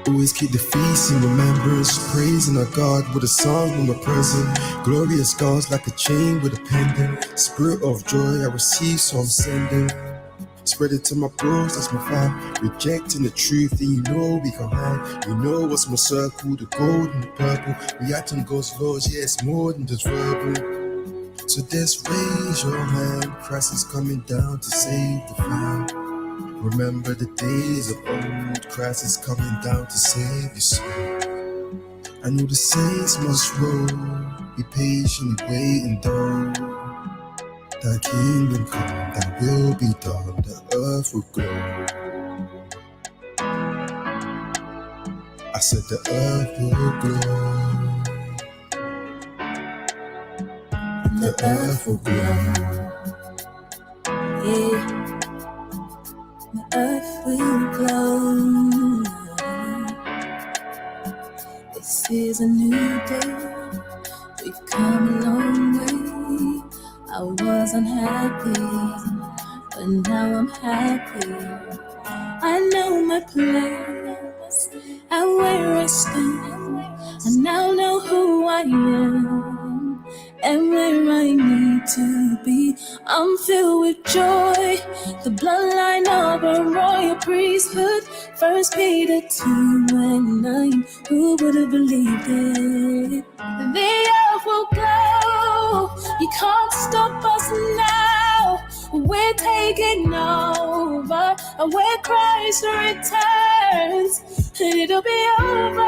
Always keep the feast in remembrance, praising our God with a song when we're present. Glorious scars like a chain with a pendant. Spirit of joy I receive, so I'm sending. Spread it to my bros, that's my fam. Rejecting the truth, then you know we can hide. You know what's my circle, the gold and the purple. We act on God's laws, yeah, it's more than just verbal. So just raise your hand, Christ is coming down to save the fam. Remember the days of old, Christ is coming down to save your soul. I know the saints must roll, be patient, waiting though. Thy kingdom come, thy will be done, the earth will glow. I said the earth will glow. The earth will glow. Yeah, the earth will glow. This is a new day. We've come a long way. I was unhappy, but now I'm happy. I know my place and where I stand. I now know who I am and where I need to be. I'm filled with joy, the bloodline of a royal priesthood. 1 Peter 2:9. Who would have believed it? The earth will glow. You can't stop us now. We're taking over, and when Christ returns, it'll be over.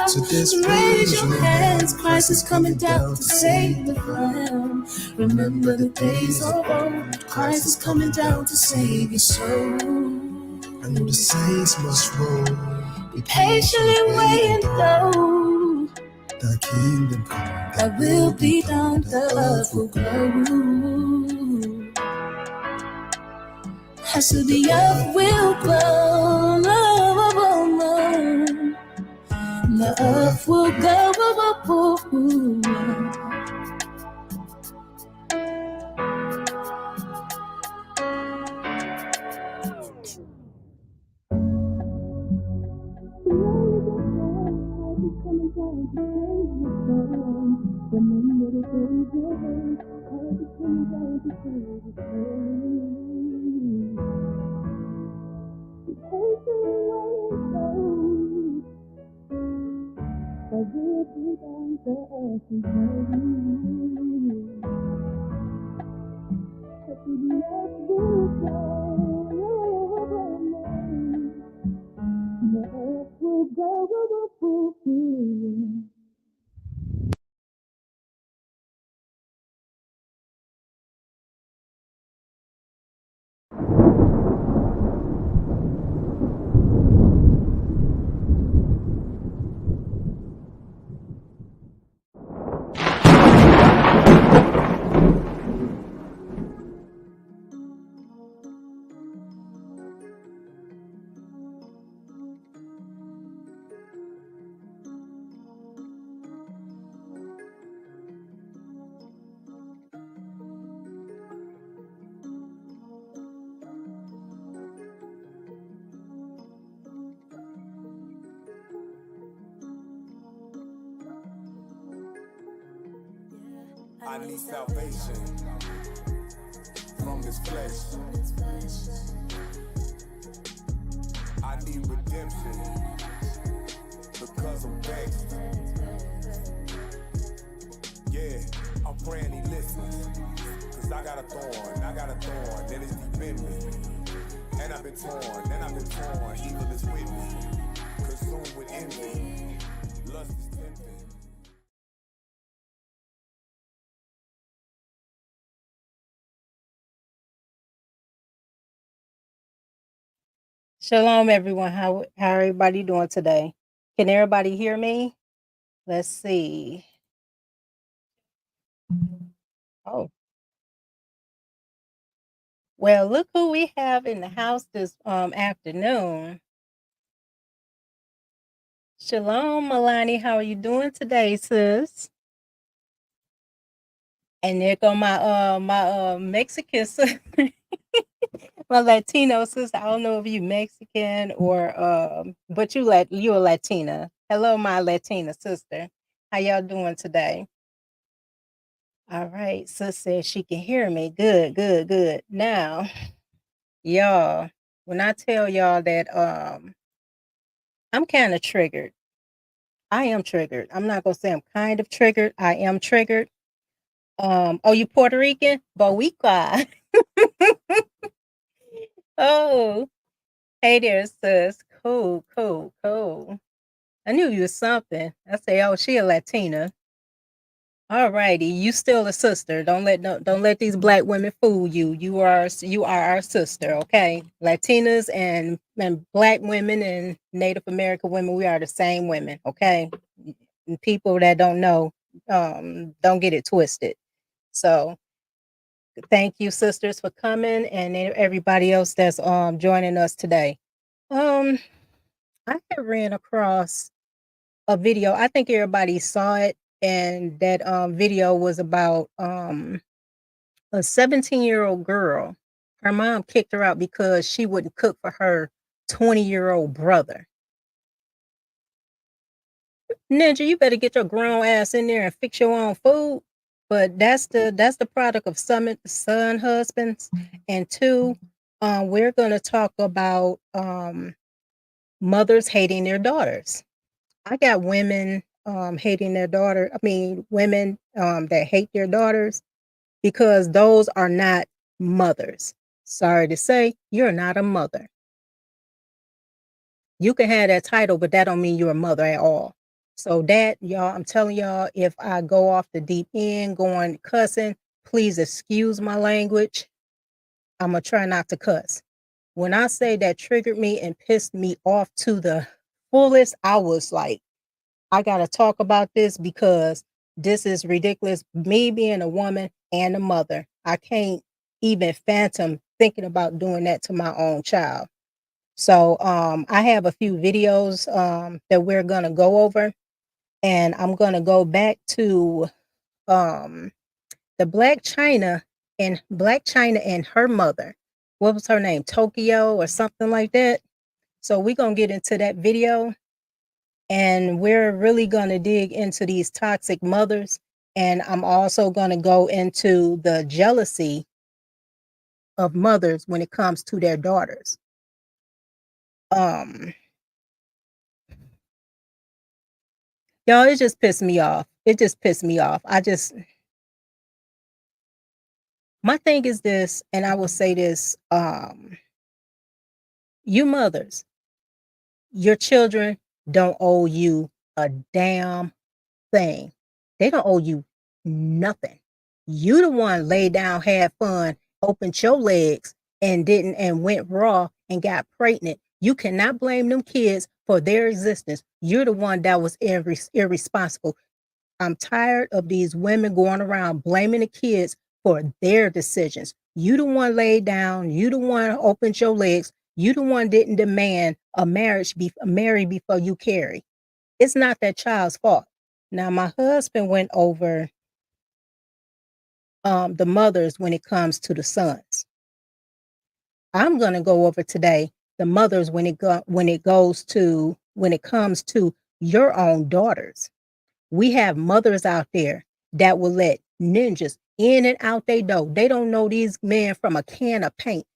So just raise your hands. Christ is coming down to save the world. Remember the days of old. Christ is coming down to save your soul. I know the saints must roll, be patiently waiting though. Thy kingdom come, thy will be done, the earth will glow. I said the earth will glow, the earth will go. I need salvation from this flesh. I need redemption because I'm vexed. Yeah, I'm praying he listens, cause I got a thorn that is deep in me. And I've been torn, evil is with me, consumed with envy, lust is tempting. Shalom, everyone. How everybody doing today? Can everybody hear me? Let's see. Oh, well, look who we have in the house this afternoon. Shalom, Milani. How are you doing today, sis? And there go my Mexican sis. My Latino sister. I don't know if you Mexican or But you're a Latina. Hello, my Latina sister. How y'all doing today? All right. Sis says she can hear me. Good, good, good. Now, y'all, when I tell y'all that I'm kind of triggered. I am triggered. I'm not gonna say I'm kind of triggered. I am triggered. Oh, you Puerto Rican? Boica. Oh, hey there, sis. Cool, cool, cool. I knew you was something. I say, oh, she a Latina. All righty, you still a sister. Don't let these black women fool you. You are our sister, okay? Latinas and black women and Native American women, we are the same women, okay? And people that don't know, don't get it twisted. So thank you, sisters, for coming, and everybody else that's joining us today. Um, I had ran across a video. I think everybody saw it, and that video was about a 17-year-old girl. Her mom kicked her out because she wouldn't cook for her 20-year-old brother. Ninja, you better get your grown ass in there and fix your own food. But that's the product of some son husbands. And two, we're gonna talk about mothers hating their daughters. I got women hating their daughter. I mean, women that hate their daughters because those are not mothers. Sorry to say, you're not a mother. You can have that title, but that don't mean you're a mother at all. So that, y'all, I'm telling y'all, if I go off the deep end, going cussing, please excuse my language. I'm gonna try not to cuss. When I say that triggered me and pissed me off to the fullest, I was like, I gotta talk about this because this is ridiculous. Me being a woman and a mother, I can't even fathom thinking about doing that to my own child. So I have a few videos that we're gonna go over, and I'm gonna go back to um, the Black China and her mother. What was her name? Tokyo or something like that. So we're gonna get into that video, and we're really gonna dig into these toxic mothers. And I'm also gonna go into the jealousy of mothers when it comes to their daughters. Um, Y'all, it just pissed me off. It just pissed me off. My thing is this, and I will say this, you mothers, your children don't owe you a damn thing. They don't owe you nothing. You the one laid down, had fun, opened your legs, and didn't and went raw and got pregnant. You cannot blame them kids for their existence. You're the one that was irresponsible. I'm tired of these women going around blaming the kids for their decisions. You the one laid down, you the one opened your legs, you the one didn't demand a marry before you carry. It's not that child's fault. Now my husband went over the mothers when it comes to the sons. I'm gonna go over today the mothers when it comes to your own daughters. We have mothers out there that will let ninjas in and out they door. They don't know these men from a can of paint.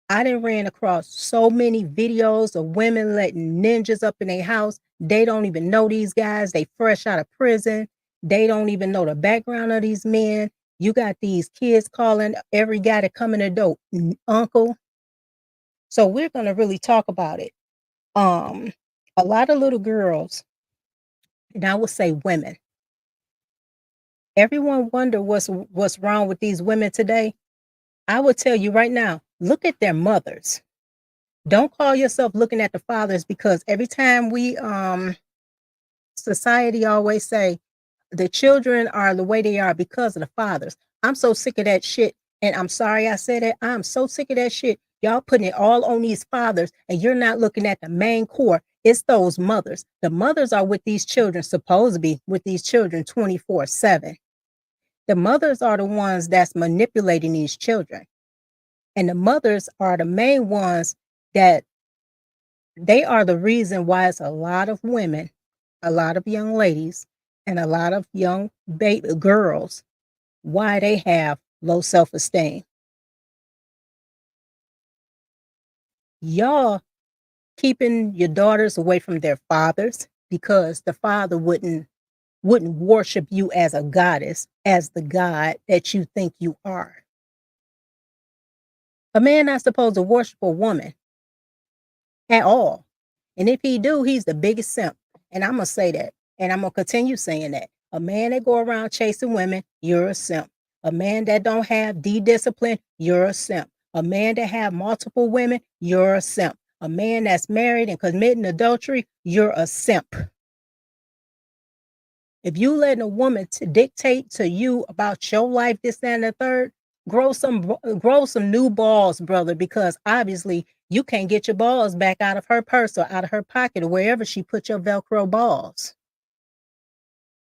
I done ran across so many videos of women letting ninjas up in their house. They don't even know these guys. They fresh out of prison. They don't even know the background of these men. You got these kids calling every guy that come in the door uncle. So we're gonna really talk about it. Um, a lot of little girls, and I would say women, everyone wonder what's wrong with these women today. I will tell you right now, look at their mothers. Don't call yourself looking at the fathers, because every time we society always say the children are the way they are because of the fathers. I'm so sick of that shit. And I'm sorry I said it. I'm so sick of that shit. Y'all putting it all on these fathers, and you're not looking at the main core. It's those mothers. The mothers are with these children, supposed to be with these children 24/7. The mothers are the ones that's manipulating these children. And the mothers are the main ones that They are the reason why it's a lot of women, a lot of young ladies, and a lot of young baby girls, why they have low self-esteem. Y'all keeping your daughters away from their fathers because the father wouldn't worship you as a goddess, as the god that you think you are. A man not supposed to worship a woman at all. And if he do, he's the biggest simp. And I'm gonna say that. And I'm gonna continue saying that. A man that go around chasing women, you're a simp. A man that don't have discipline, you're a simp. A man that have multiple women, you're a simp. A man that's married and committing adultery, you're a simp. If you letting a woman to dictate to you about your life, this, that, and the third, grow some new balls, brother, because obviously you can't get your balls back out of her purse or out of her pocket or wherever she put your Velcro balls.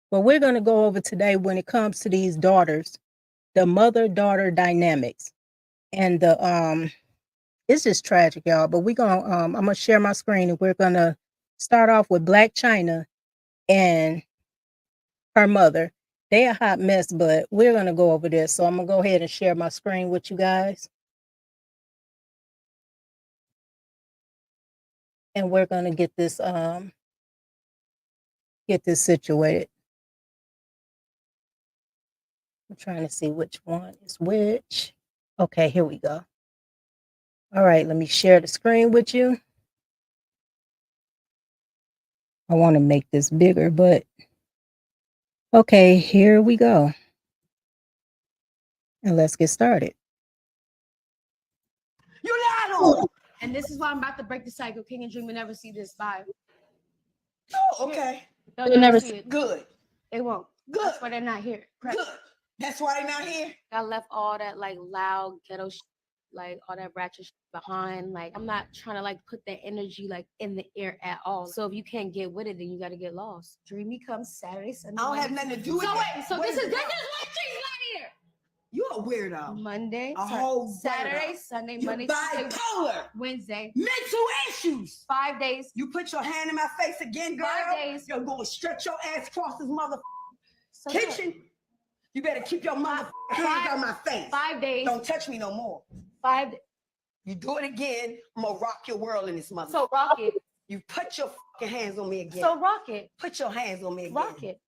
But we're going to go over today when it comes to these daughters, the mother-daughter dynamics. And it's just tragic, y'all. But I'm gonna share my screen and we're gonna start off with Black China and her mother. They a hot mess, but we're gonna go over this. So I'm gonna go ahead and share my screen with you guys. And we're gonna get this situated. I'm trying to see which one is which. Okay, here we go. All right, let me share the screen with you. I want to make this bigger, but okay, here we go. And let's get started. You lied on him. And this is why I'm about to break the cycle. King and Dream will never see this. Bye. Oh, okay. They'll never see it. Good. They won't. Good. That's why they're not here. Good. That's why they're not here. I left all that like loud ghetto like all that ratchet behind. Like I'm not trying to like put that energy like in the air at all. So if you can't get with it, then you got to get lost. Dreamy comes Saturday, Sunday. I don't have nothing to do with it. So wait, so this is why Dreamy's not here. You're a weirdo. Monday, Saturday, Sunday, You're Monday, bipolar. Wednesday. Mental issues. 5 days. You put your hand in my face again, girl. 5 days. You're going to stretch your ass across this mother So kitchen. You better keep your mother hands on my face. 5 days. Don't touch me no more. 5 days. You do it again, I'm going to rock your world in this mother. So rock it. You put your fucking hands on me again. So rock it. Put your hands on me again. Rock it.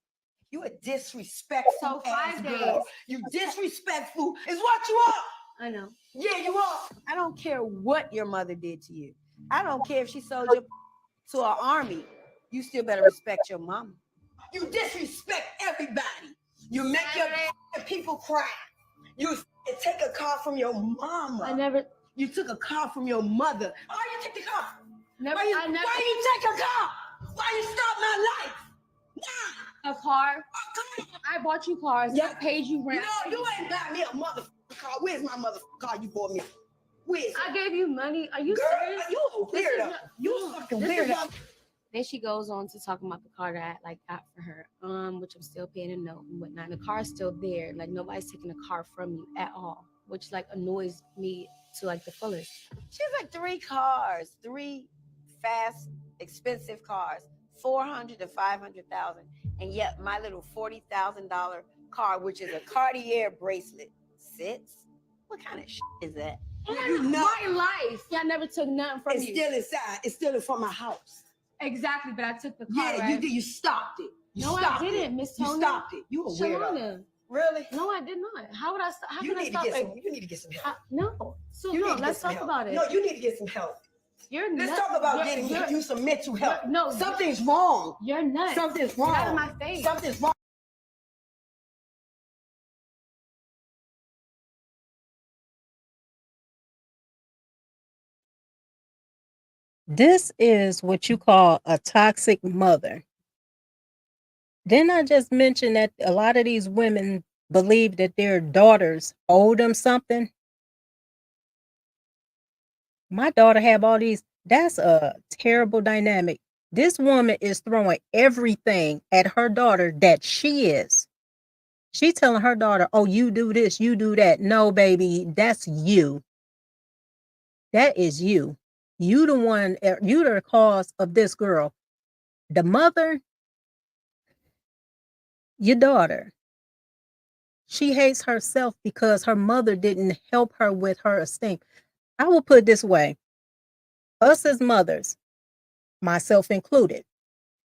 You a disrespectful So 5 days. girl. You disrespectful is what you are. I know. Yeah, you are. I don't care what your mother did to you. I don't care if she sold you to an army. You still better respect your mama. You disrespect everybody. You make your people cry. You take a car from your mama. I never. You took a car from your mother. Why you take the car? Never. Why you take a car? Why you stop my life? Nah. A car. A car. I bought you cars. Yeah. I paid you rent. No, you ain't got me a motherfucking car. Where's my motherfucking car you bought me? Where's I gave you money. Are you girl, serious? you a weirdo. You a fucking weirdo. Then she goes on to talk about the car that I like got for her, which I'm still paying a note and whatnot. And the car's still there. Like nobody's taking the car from you at all, which like annoys me to like the fullest. She has like 3 cars, 3 fast, expensive cars, 400 to 500,000, and yet my little $40,000 car, which is a Cartier bracelet, sits. What kind of shit is that? You know, My life. Yeah, I never took nothing from it's you. still inside. It's still in front of my house. Exactly, but I took the car. Yeah, right? you did. You stopped it. You No, I stopped didn't, it. Miss You Tony. stopped it. You a weirdo. Shalana. Really? No, I did not. How would I stop? How You can I need to stop? get Like, some. You need to get some help. no. So You no, need to let's get some talk help. about it. No, you need to get some help. You're Let's nuts. talk about You're- getting you're- you some mental help. No, Something's wrong. You're nuts. Something's Get out of wrong. my face. Something's wrong. This is what you call a toxic mother. Didn't I just mention that a lot of these women believe that their daughters owe them something? My daughter have all these. That's a terrible dynamic. This woman is throwing everything at her daughter that she is. She telling her daughter, oh, you do this, you do that. No, baby, that's you. That is you. You the one, you the cause of this girl. The mother, your daughter, she hates herself because her mother didn't help her with her esteem. I will put it this way. Us as mothers, myself included,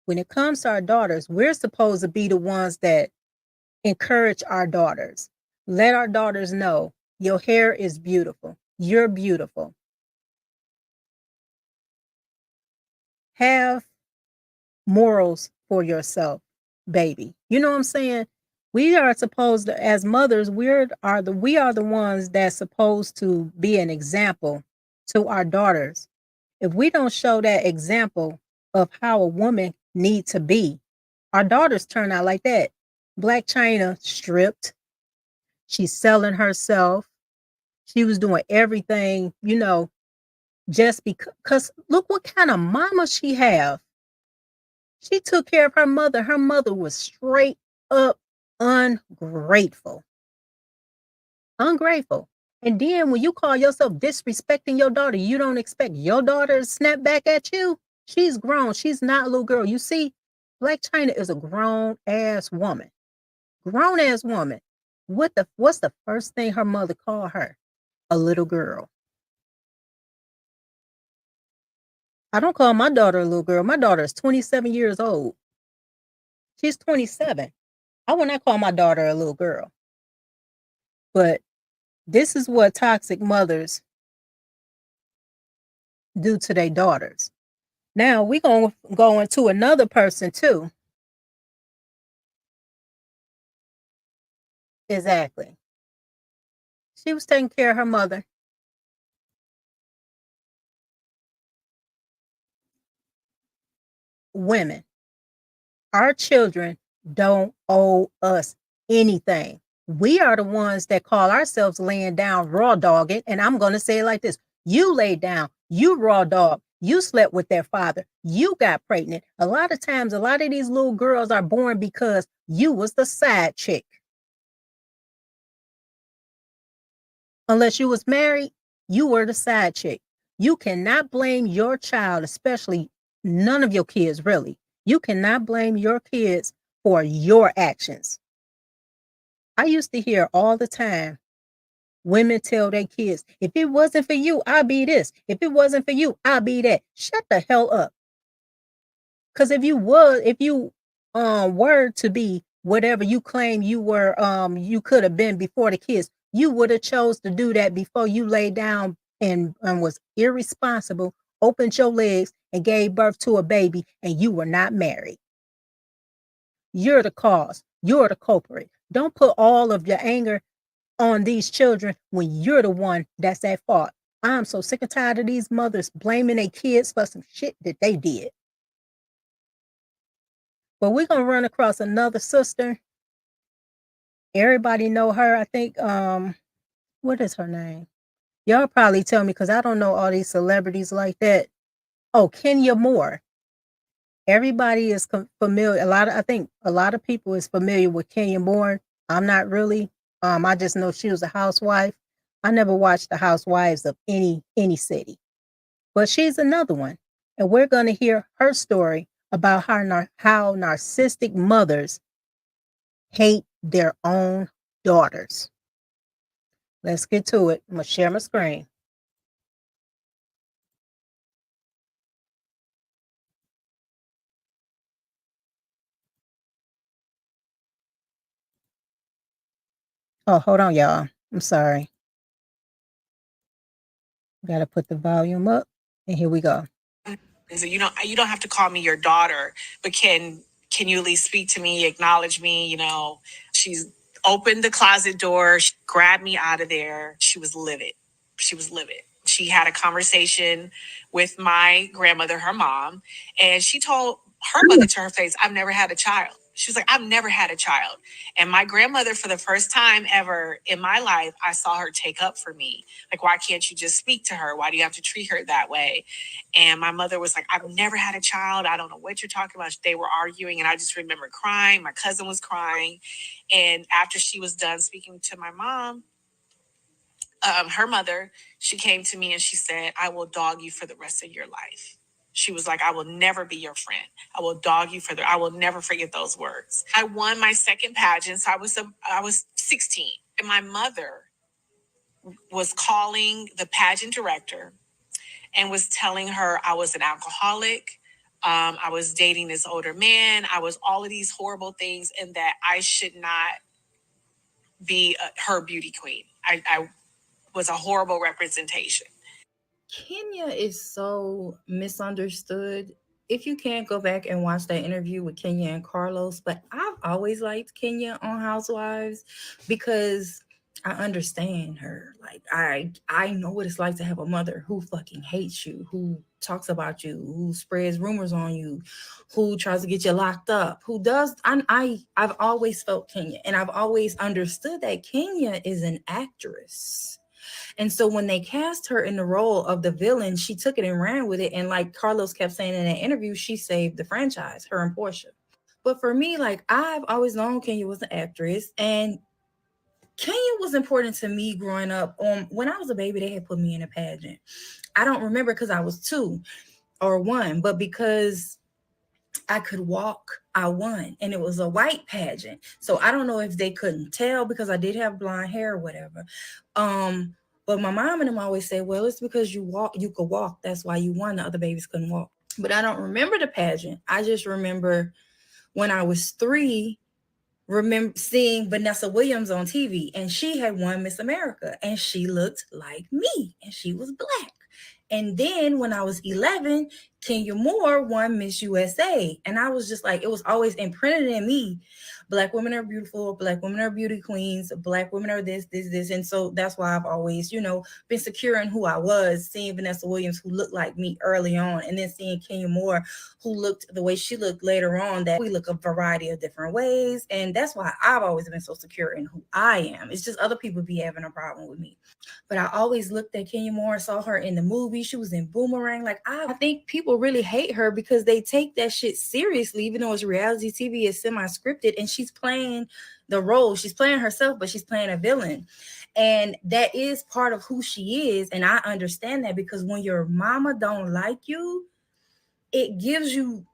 when it comes to our daughters, we're supposed to be the ones that encourage our daughters. Let our daughters know your hair is beautiful. You're beautiful. Have morals for yourself, baby. You know what I'm saying? We are supposed to, as mothers, we are the ones that's supposed to be an example to our daughters. If we don't show that example of how a woman need to be, our daughters turn out like that. Black China stripped. She's selling herself. She was doing everything, just because look what kind of mama she have. She took care of her mother. Her mother was straight up ungrateful. Ungrateful. And then when you call yourself disrespecting your daughter, you don't expect your daughter to snap back at you. She's grown. She's not a little girl. You see, Black China is a grown ass woman. Grown ass woman. What's the first thing her mother called her? A little girl. I don't call my daughter a little girl. My daughter is 27 years old. She's 27. I would not call my daughter a little girl. But this is what toxic mothers do to their daughters. Now we're going to go into another person too. Exactly. She was taking care of her mother. Women, our children don't owe us anything. We are the ones that call ourselves laying down raw dogging. And I'm going to say it like this. You laid down, you raw dog, you slept with their father, you got pregnant. A lot of times, a lot of these little girls are born because you was the side chick. Unless you was married, you were the side chick. You cannot blame your child, especially none of your kids, really. You cannot blame your kids for your actions. I used to hear all the time women tell their kids, if it wasn't for you, I'll be this. If it wasn't for you, I'll be that. Shut the hell up. Because if you were to be whatever you claim you were, you could have been before the kids, you would have chose to do that before you laid down and was irresponsible, opened your legs and gave birth to a baby, and you were not married. You're the cause. You're the culprit. Don't put all of your anger on these children when you're the one that's at fault. I'm so sick and tired of these mothers blaming their kids for some shit that they did. But we're gonna run across another sister. Everybody know her. I think what is her name? Y'all probably tell me because I don't know all these celebrities like that. Oh, Kenya Moore. Everybody is familiar. I think a lot of people is familiar with Kenya Moore. I'm not really. I just know she was a housewife. I never watched the housewives of any city. But she's another one. And we're going to hear her story about how narcissistic mothers hate their own daughters. Let's get to it. I'm going to share my screen. Oh, hold on, y'all. I'm sorry. Got to put the volume up. And here we go. So you don't have to call me your daughter, but can you at least speak to me, acknowledge me? She's opened the closet door, she grabbed me out of there. She was livid. She had a conversation with my grandmother, her mom, and she told her mother to her face, I've never had a child. She was like, I've never had a child. And my grandmother, for the first time ever in my life, I saw her take up for me. Like, why can't you just speak to her? Why do you have to treat her that way? And my mother was like, I've never had a child. I don't know what you're talking about. They were arguing, and I just remember crying. My cousin was crying. And after she was done speaking to my mom, her mother, she came to me and she said, I will dog you for the rest of your life. She was like, I will never be your friend. I will dog you I will never forget those words. I won my second pageant. So I was 16. And my mother was calling the pageant director and was telling her I was an alcoholic. I was dating this older man. I was all of these horrible things, and that I should not be her beauty queen. I was a horrible representation. Kenya is so misunderstood. If you can't go back and watch that interview with Kenya and Carlos, but I've always liked Kenya on Housewives because I understand her. Like I know what it's like to have a mother who fucking hates you, who talks about you, who spreads rumors on you, who tries to get you locked up, who does. I've always felt Kenya, and I've always understood that Kenya is an actress. And so when they cast her in the role of the villain, she took it and ran with it. And like Carlos kept saying in that interview, she saved the franchise, her and Portia. But for me, like I've always known Kenya was an actress, and Kenya was important to me growing up. When I was a baby, they had put me in a pageant. I don't remember because I was 2 or 1, but because I could walk, I won. And it was a white pageant. So I don't know if they couldn't tell because I did have blonde hair or whatever. But my mom and them always say, well, it's because you could walk. That's why you won. The other babies couldn't walk. But I don't remember the pageant. I just remember when I was 3, remember seeing Vanessa Williams on TV, and she had won Miss America, and she looked like me, and she was Black. And then when I was 11, Kenya Moore won Miss USA. And I was just like, it was always imprinted in me. Black women are beautiful. Black women are beauty queens. Black women are this. And so that's why I've always, been secure in who I was, seeing Vanessa Williams, who looked like me early on, and then seeing Kenya Moore, who looked the way she looked later on, that we look a variety of different ways. And that's why I've always been so secure in who I am. It's just other people be having a problem with me. But I always looked at Kenya Moore, saw her in the movie. She was in Boomerang. Like, I think people really hate her because they take that shit seriously, even though it's reality TV, is semi-scripted, and she's playing the role. She's playing herself, but she's playing a villain. And that is part of who she is. And I understand that, because when your mama don't like you, it gives you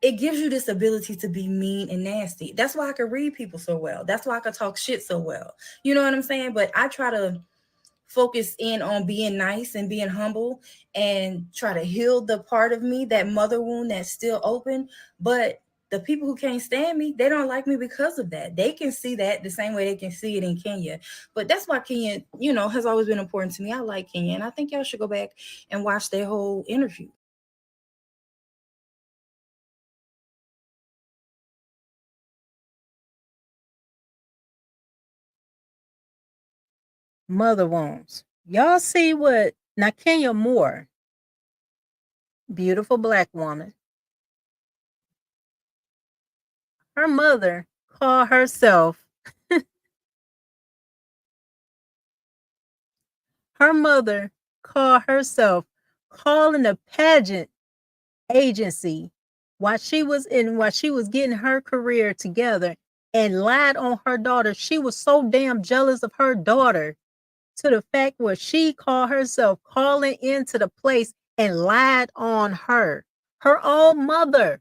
this ability to be mean and nasty. That's why I can read people so well. That's why I can talk shit so well. You know what I'm saying? But I try to focus in on being nice and being humble and try to heal the part of me, that mother wound that's still open. But the people who can't stand me, they don't like me because of that. They can see that the same way they can see it in Kenya. But that's why Kenya, has always been important to me. I like Kenya, and I think y'all should go back and watch their whole interview. Mother wounds. Y'all see what now Kenya Moore, beautiful Black woman. Her mother called herself calling a pageant agency while she was getting her career together, and lied on her daughter. She was so damn jealous of her daughter, to the fact where she called herself calling into the place and lied on her own mother.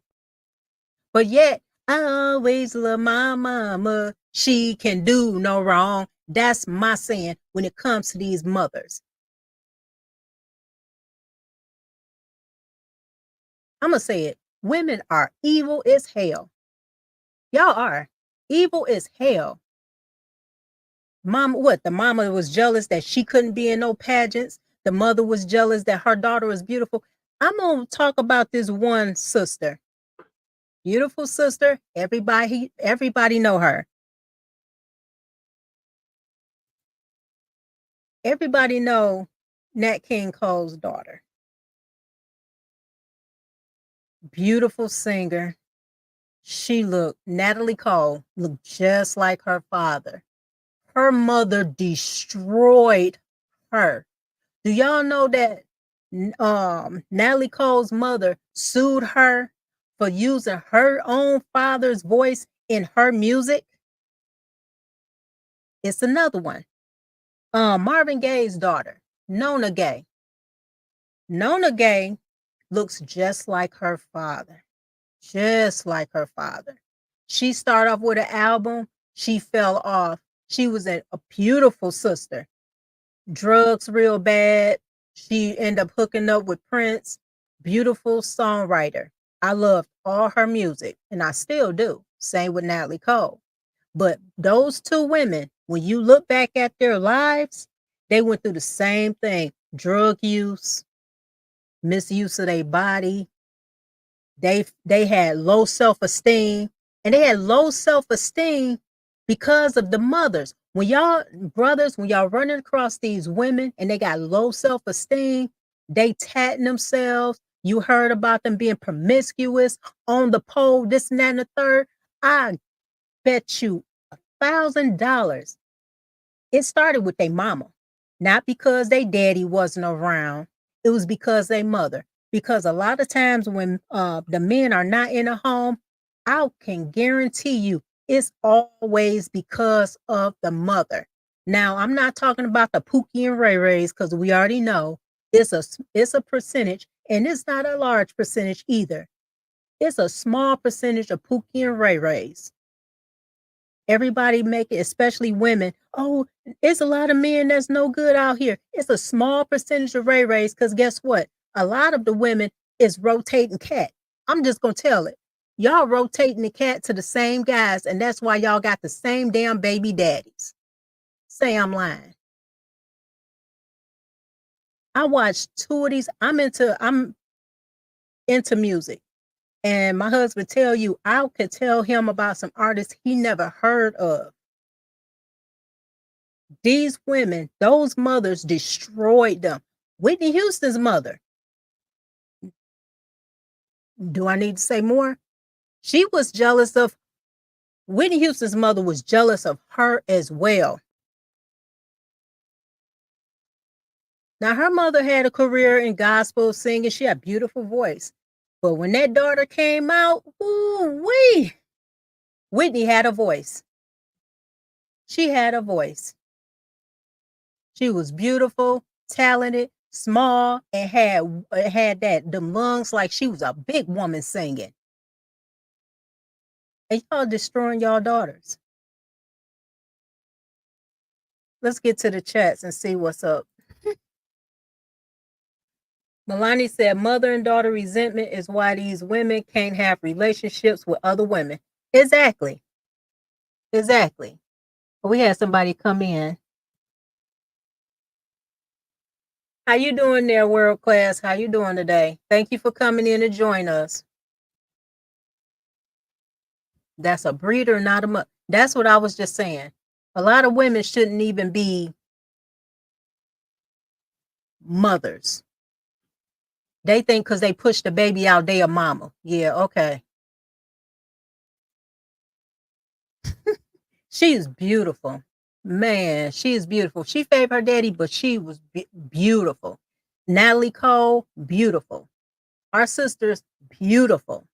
But yet, I always love my mama. She can do no wrong. That's my saying when it comes to these mothers. I'm going to say it. Women are evil as hell. Y'all are evil as hell. Mama, what? The mama was jealous that she couldn't be in no pageants. The mother was jealous that her daughter was beautiful. I'm going to talk about this one sister. Beautiful sister. Everybody know her. Everybody know Nat King Cole's daughter. Beautiful singer. Natalie Cole looked just like her father. Her mother destroyed her. Do y'all know that Natalie Cole's mother sued her for using her own father's voice in her music? It's another one. Marvin Gaye's daughter, Nona Gaye. Nona Gaye looks just like her father. Just like her father. She started off with an album. She fell off. She was a beautiful sister. Drugs real bad. She ended up hooking up with Prince. Beautiful songwriter. I loved all her music, and I still do. Same with Natalie Cole. But those two women, when you look back at their lives, they went through the same thing: drug use, misuse of their body. They had low self-esteem, and they had low self-esteem because of the mothers. When y'all brothers, when y'all running across these women and they got low self-esteem, they tatting themselves. You heard about them being promiscuous on the pole, this and that and the third. I bet you $1,000 it started with their mama, not because they daddy wasn't around. It was because they mother. Because a lot of times when the men are not in a home, I can guarantee you it's always because of the mother. Now, I'm not talking about the Pookie and Ray Rays because we already know it's a percentage, and it's not a large percentage either. It's a small percentage of Pookie and Ray Rays. Everybody make it, especially women. Oh, it's a lot of men that's no good out here. It's a small percentage of Ray Rays because guess what? A lot of the women is rotating cat. I'm just gonna tell it. Y'all rotating the cat to the same guys, and that's why y'all got the same damn baby daddies. Say I'm lying. I watched two of these. I'm into music. And my husband tell you, I could tell him about some artists he never heard of. These women, those mothers destroyed them. Whitney Houston's mother. Do I need to say more? She was jealous of, Whitney Houston's mother was jealous of her as well. Now, her mother had a career in gospel singing. She had a beautiful voice. But when that daughter came out, ooh-wee, Whitney had a voice. She had a voice. She was beautiful, talented, small, and had them lungs like she was a big woman singing. And y'all destroying y'all daughters. Let's get to the chats and see what's up. Milani said, mother and daughter resentment is why these women can't have relationships with other women. Exactly. Exactly. We had somebody come in. How you doing there, world class? How you doing today? Thank you for coming in to join us. That's a breeder, not a mother. That's what I was just saying. A lot of women shouldn't even be mothers. They think because they push the baby out, they a mama. Yeah, okay. She is beautiful. Man, she is beautiful. She favored her daddy, but she was beautiful. Natalie Cole, beautiful. Our sisters, beautiful.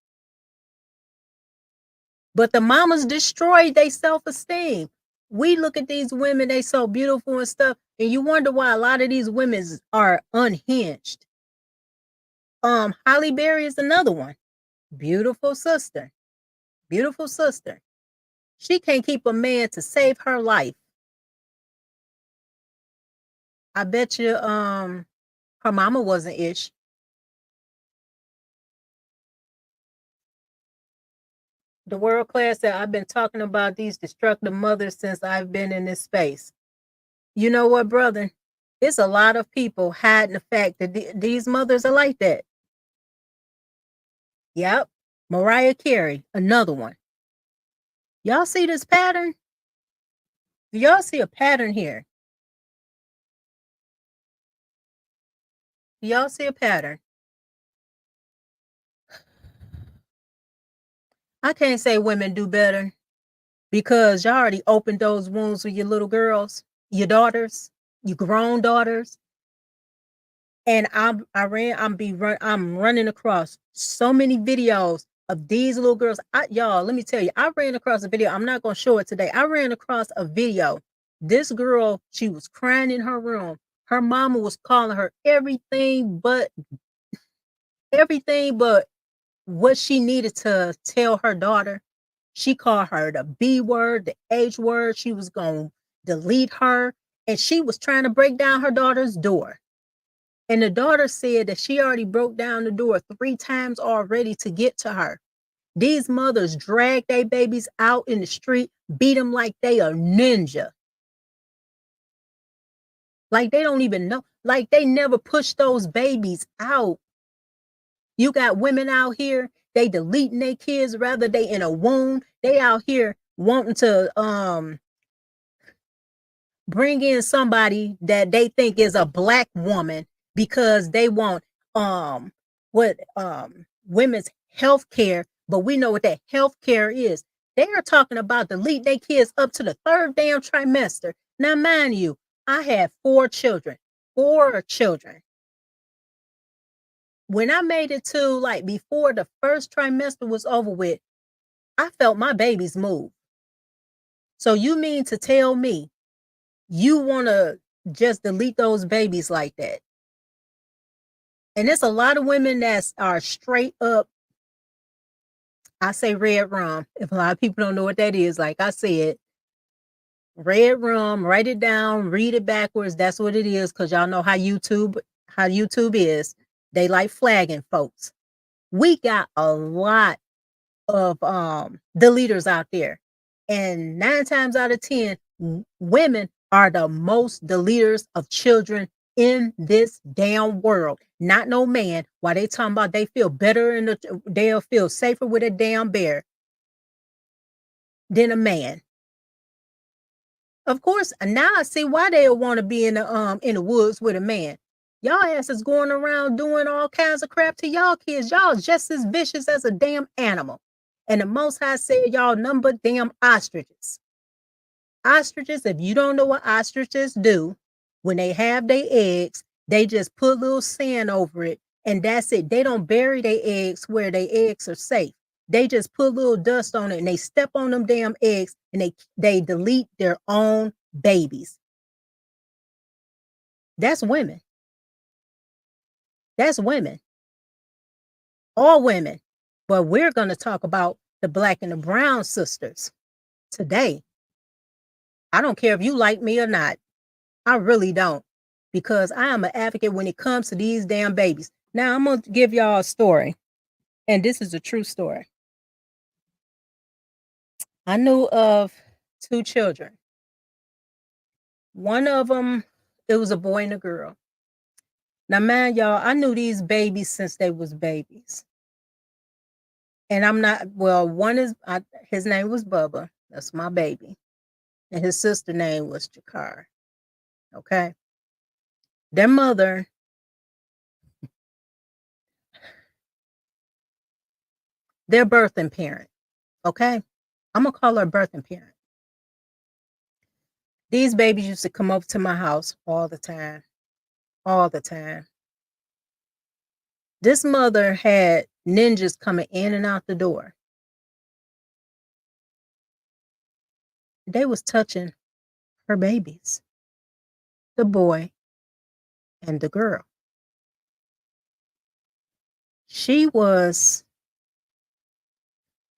But the mamas destroyed their self-esteem. We look at these women, they so beautiful and stuff, and you wonder why a lot of these women are unhinged. Holly Berry is another one. Beautiful sister. Beautiful sister. She can't keep a man to save her life. I bet you her mama wasn't ish. The world class said, I've been talking about these destructive mothers since I've been in this space. You know what, brother? It's a lot of people hiding the fact that these mothers are like that. Yep. Mariah Carey, another one. Y'all see this pattern? Do y'all see a pattern here? Do y'all see a pattern? I can't say women do better because y'all already opened those wounds with your little girls, your daughters, your grown daughters. And I'm running across so many videos of these little girls. Y'all, let me tell you, I ran across a video. I'm not gonna show it today. I ran across a video This girl, she was crying in her room. Her mama was calling her everything but what she needed to tell her daughter. She called her the B word, the H word. She was going to delete her. And she was trying to break down her daughter's door. And the daughter said that she already broke down the door 3 times already to get to her. These mothers drag their babies out in the street, beat them like they a ninja. Like they don't even know. Like they never push those babies out. You got women out here, they deleting their kids rather they in a womb. They out here wanting to bring in somebody that they think is a black woman because they want women's health care, but we know what that health care is. They are talking about delete their kids up to the 3rd damn trimester. Now, mind you, I had 4 children. 4 children. When I made it to like before the 1st trimester was over with, I felt my babies move. So you mean to tell me you want to just delete those babies like that? And there's a lot of women that are straight up, I say red rum. If a lot of people don't know what that is, like I said, red rum, write it down, read it backwards. That's what it is, because y'all know how YouTube is. They like flagging folks. We got a lot of the leaders out there, and 9 times out of 10 women are the most the leaders of children in this damn world. Not no man. Why they talking about they feel better they'll feel safer with a damn bear than a man. Of course, now I see why they'll want to be in the woods with a man. Y'all asses going around doing all kinds of crap to y'all kids. Y'all just as vicious as a damn animal. And the Most High said y'all number damn ostriches. Ostriches, if you don't know what ostriches do, when they have their eggs, they just put little sand over it, and that's it. They don't bury their eggs where their eggs are safe. They just put little dust on it, and they step on them damn eggs, and they delete their own babies. That's women. That's women. All women. But we're going to talk about the Black and the brown sisters today. I don't care if you like me or not. I really don't, because I am an advocate when it comes to these damn babies. Now, I'm going to give y'all a story, and this is a true story. I knew of 2 children. One of them, it was a boy and a girl. Now, man, y'all, I knew these babies since they was babies. And I'm not, well, his name was Bubba. That's my baby. And his sister name was Jakar. Okay. Their mother, their birthing parent. Okay. I'm going to call her birthing parent. These babies used to come over to my house all the time. All the time. This mother had ninjas coming in and out the door. They was touching her babies, the boy and the girl. She was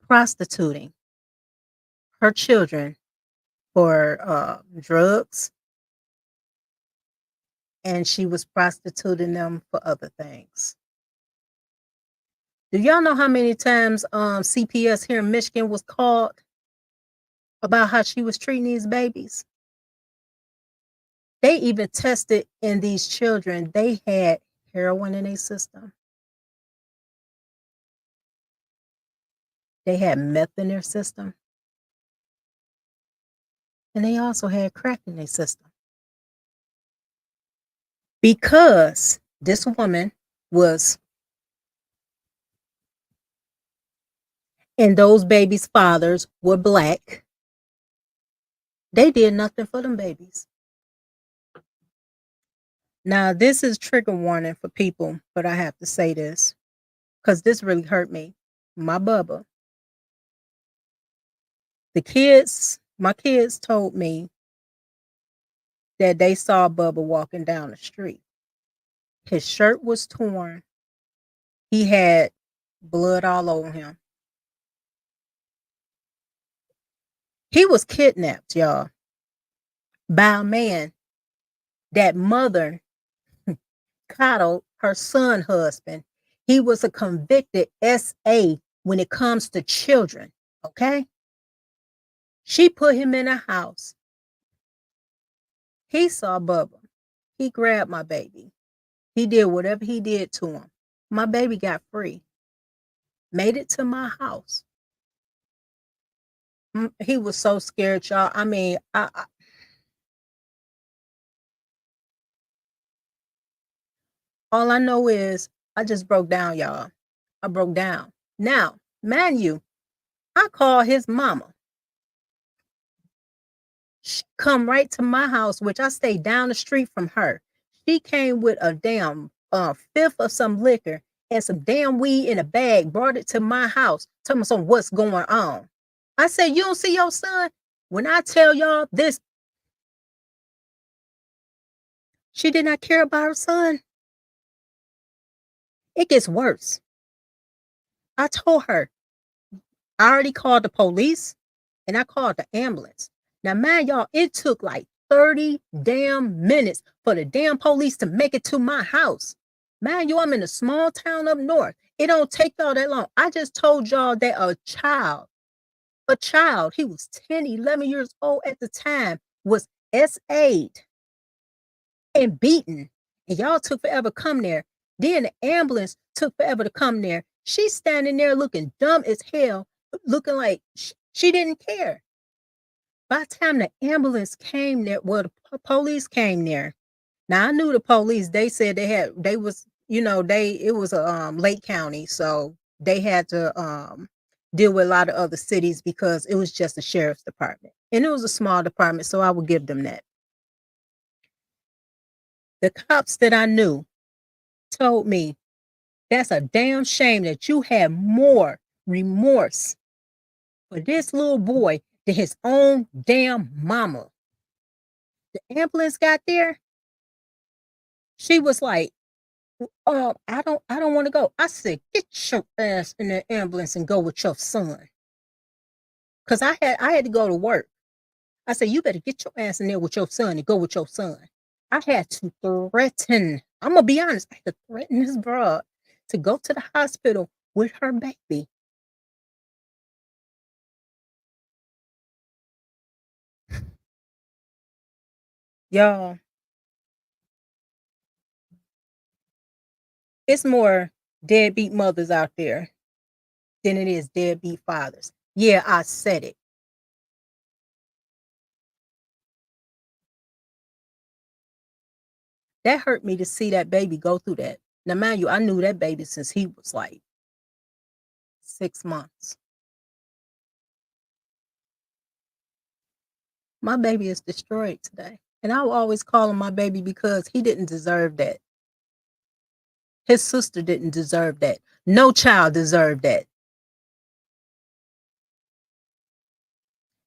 prostituting her children for drugs, and she was prostituting them for other things. Do y'all know how many times CPS here in Michigan was called about how she was treating these babies? They even tested in these children. They had heroin in their system. They had meth in their system. And they also had crack in their system. Because this woman was, and those babies' fathers were Black, they did nothing for them babies. Now, this is trigger warning for people, but I have to say this because this really hurt me. My Bubba. My kids told me that they saw Bubba walking down the street. His shirt was torn. He had blood all over him. He was kidnapped, y'all, by a man that mother coddled her son husband. He was a convicted SA when it comes to children, okay? She put him in a house. He saw Bubba. He grabbed my baby. He did whatever he did to him. My baby got free. Made it to my house. He was so scared, y'all. I mean, all I know is I just broke down, y'all. I broke down. Now, mind you, I called his mama. She come right to my house, which I stayed down the street from her. She came with a damn fifth of some liquor and some damn weed in a bag, brought it to my house, told me some what's going on. I said, you don't see your son? When I tell y'all this, she did not care about her son. It gets worse. I told her, I already called the police and I called the ambulance. Now, man, y'all, it took like 30 damn minutes for the damn police to make it to my house. Man, you, I'm in a small town up north. It don't take y'all that long. I just told y'all that a child, he was 10, 11 years old at the time, was SA'd and beaten. And y'all took forever to come there. Then the ambulance took forever to come there. She's standing there looking dumb as hell, looking like she didn't care. By the time the ambulance came there, well, the police came there. Now I knew the police. They said it was a Lake County, so they had to deal with a lot of other cities because it was just the sheriff's department, and it was a small department, so I would give them that. The cops that I knew told me, that's a damn shame that you had more remorse for this little boy than his own damn mama. The ambulance got there. She was like, I don't want to go. I said, get your ass in the ambulance and go with your son. Cause I had to go to work. I said, you better get your ass in there with your son and go with your son. I had to threaten. I'm gonna be honest. I had to threaten this broad to go to the hospital with her baby. Y'all, it's more deadbeat mothers out there than it is deadbeat fathers. Yeah, I said it. That hurt me to see that baby go through that. Now, mind you, I knew that baby since he was like 6 months. My baby is destroyed today. And I will always call him my baby because he didn't deserve that. His sister didn't deserve that. No child deserved that.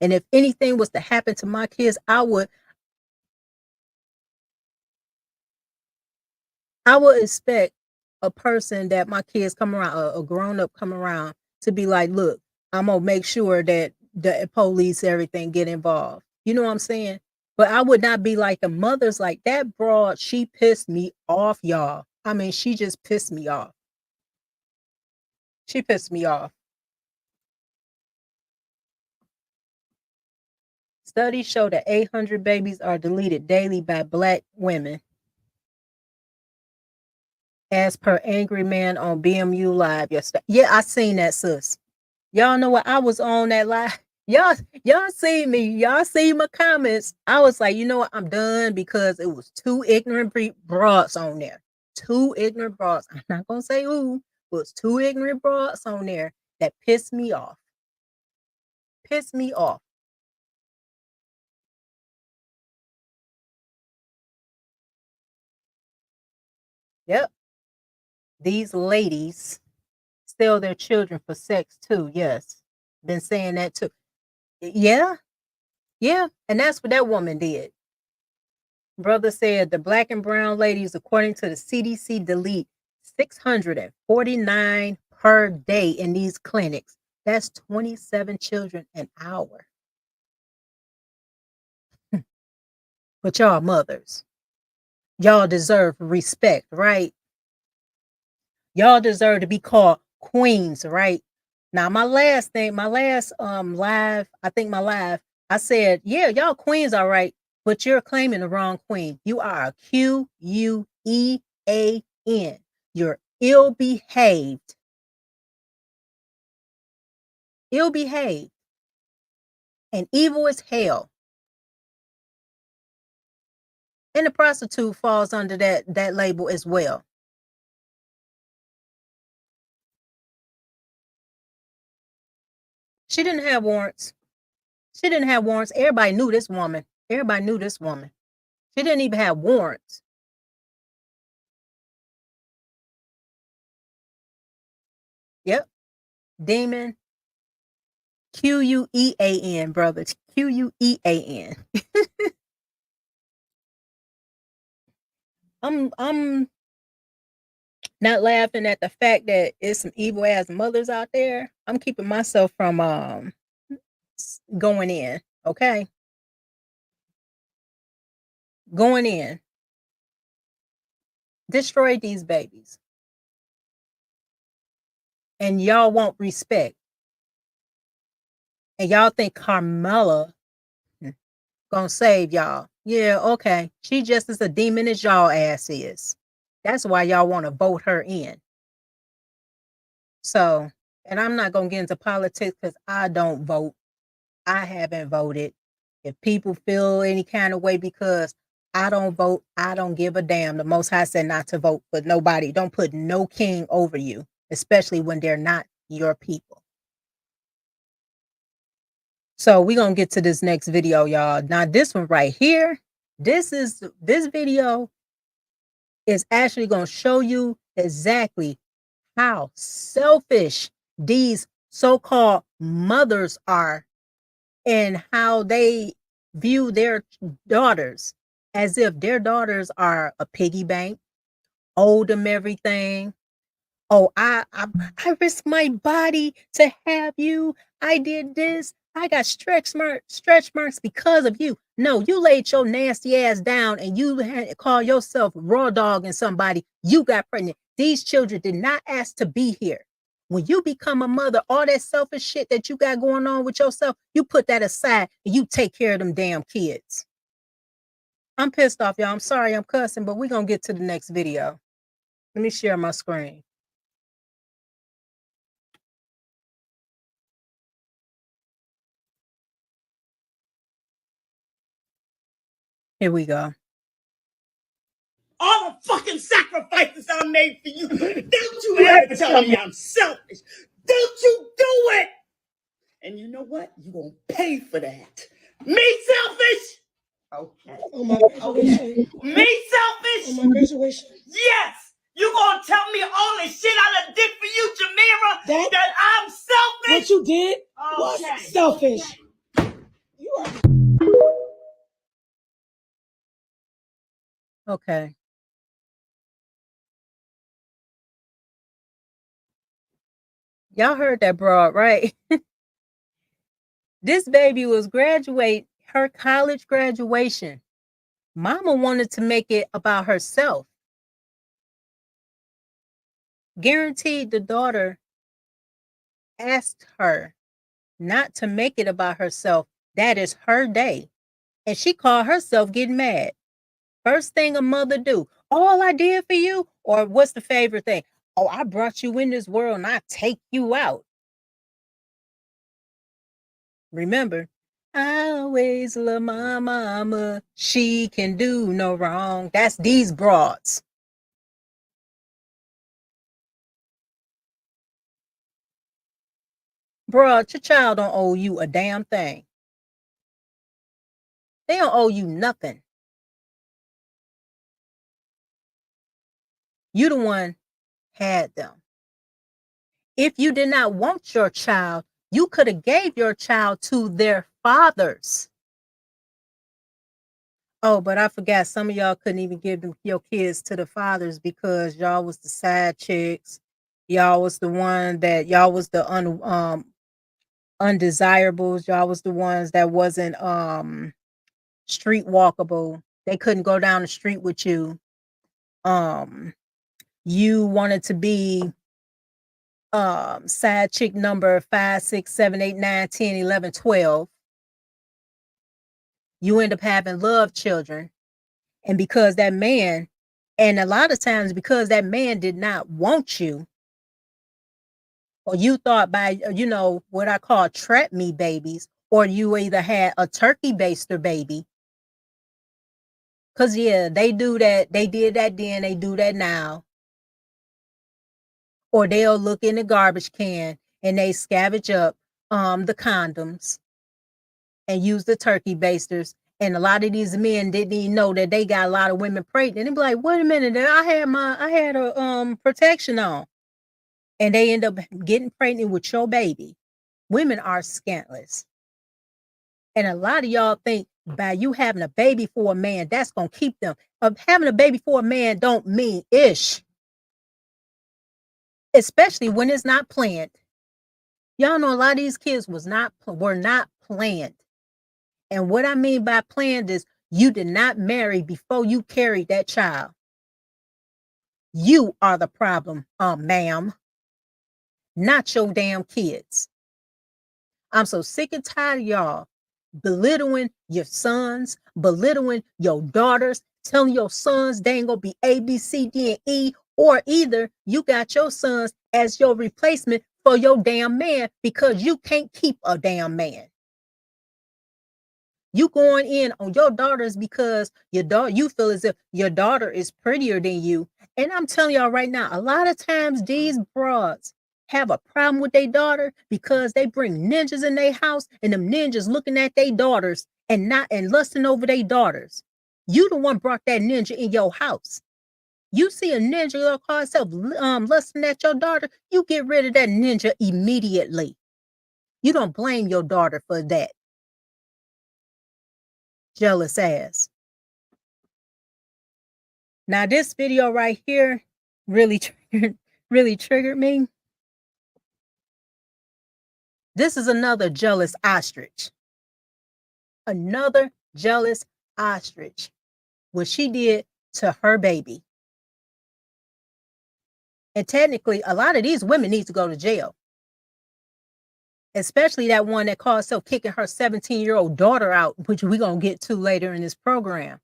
And if anything was to happen to my kids, I would expect a person that my kids come around, a grown up come around, to be like, look, I'm gonna make sure that the police, everything get involved. You know what I'm saying? But I would not be like the mothers. Like that broad, she pissed me off, y'all. I mean, she just pissed me off. She pissed me off. Studies show that 800 babies are deleted daily by Black women, as per Angry Man on BMU Live yesterday. Yeah, I seen that, sis. Y'all know what? I was on that live. Y'all see me. Y'all see my comments. I was like, you know what? I'm done because it was two ignorant broads on there. Two ignorant broads. I'm not gonna say who, but it's two ignorant broads on there that pissed me off. Pissed me off. Yep. These ladies sell their children for sex too. Yes. Been saying that too. Yeah. Yeah. And that's what that woman did. Brother said the black and brown ladies, according to the CDC, delete 649 per day in these clinics. That's 27 children an hour. But y'all mothers, y'all deserve respect, right? Y'all deserve to be called queens, right? Now, my last live, I said, yeah, y'all queens, all right, but you're claiming the wrong queen. You are a QUEAN. You're ill-behaved. Ill-behaved. And evil as hell. And the prostitute falls under that label as well. She didn't have warrants. She didn't have warrants. Everybody knew this woman. Everybody knew this woman. She didn't even have warrants. Yep. Demon. QUEAN, brother. QUEAN. I'm not laughing at the fact that it's some evil ass mothers out there. I'm keeping myself from going in, okay? Going in. Destroy these babies. And y'all want respect. And y'all think Carmela gonna save y'all. Yeah, okay. She just as a demon as y'all ass is. That's why y'all want to vote her in. So, and I'm not gonna get into politics because I don't vote. I haven't voted. If people feel any kind of way because I don't vote, I don't give a damn. The Most High said not to vote for nobody. Don't put no king over you, especially when they're not your people. So we're going to get to this next video, y'all. Now, this one right here, this video is actually going to show you exactly how selfish these so-called mothers are and how they view their daughters as if their daughters are a piggy bank, owe them everything. Oh, I risked my body to have you. I did this. I got stretch marks because of you. No, you laid your nasty ass down and you call yourself raw dog and somebody. You got pregnant. These children did not ask to be here. When you become a mother, all that selfish shit that you got going on with yourself, you put that aside and you take care of them damn kids. I'm pissed off, y'all. I'm sorry I'm cussing, but we're going to get to the next video. Let me share my screen. Here we go. All the fucking sacrifices I made for you. Don't you ever tell me I'm selfish. Don't you do it. And you know what? You're going to pay for that. Me selfish? Okay. On my graduation. Me selfish? On my graduation. Yes. You going to tell me all the shit I done did for you, Jamira, that I'm selfish? What you did was selfish. You are. Okay. Y'all heard that broad, right? This baby was her college graduation. Mama wanted to make it about herself. Guaranteed the daughter asked her not to make it about herself. That is her day. And she called herself getting mad. First thing a mother do, all I did for you? Or what's the favorite thing? Oh, I brought you in this world and I take you out. Remember, I always love my mama. She can do no wrong. That's these broads. Broad, your child don't owe you a damn thing. They don't owe you nothing. You the one had them. If you did not want your child, you could have gave your child to their fathers. Oh, but I forgot some of y'all couldn't even give them your kids to the fathers because y'all was the side chicks. Y'all was the one that y'all was the undesirables. Y'all was the ones that wasn't street walkable. They couldn't go down the street with you. Um you wanted to be side chick number 5, 6, 7, 8, 9, 10, 11, 12. You end up having love children. And because that man, and a lot of times because that man did not want you, or you thought by, what I call trap me babies, or you either had a turkey baster baby. Cause yeah, they do that. They did that then, they do that now. Or they'll look in the garbage can and they scavenge up the condoms and use the turkey basters. And a lot of these men didn't even know that they got a lot of women pregnant. And be like, wait a minute, I had a protection on. And they end up getting pregnant with your baby. Women are scantless. And a lot of y'all think by you having a baby for a man, that's gonna keep them. Having a baby for a man don't mean ish. Especially when it's not planned. Y'all know a lot of these kids were not planned. And what I mean by planned is you did not marry before you carried that child. You are the problem, ma'am, not your damn kids. I'm so sick and tired of y'all belittling your sons, belittling your daughters, telling your sons they ain't gonna be A, B, C, D, and E, or either you got your sons as your replacement for your damn man because you can't keep a damn man. You going in on your daughters because you feel as if your daughter is prettier than you. And I'm telling y'all right now, a lot of times these broads have a problem with their daughter because they bring ninjas in their house and them ninjas looking at their daughters and lusting over their daughters. You the one brought that ninja in your house. You see a ninja call herself lusting at your daughter, you get rid of that ninja immediately. You don't blame your daughter for that. Jealous ass. Now this video right here really triggered me. This is another jealous ostrich. Another jealous ostrich. What she did to her baby. And technically, a lot of these women need to go to jail. Especially that one that called herself kicking her 17-year-old daughter out, which we're going to get to later in this program.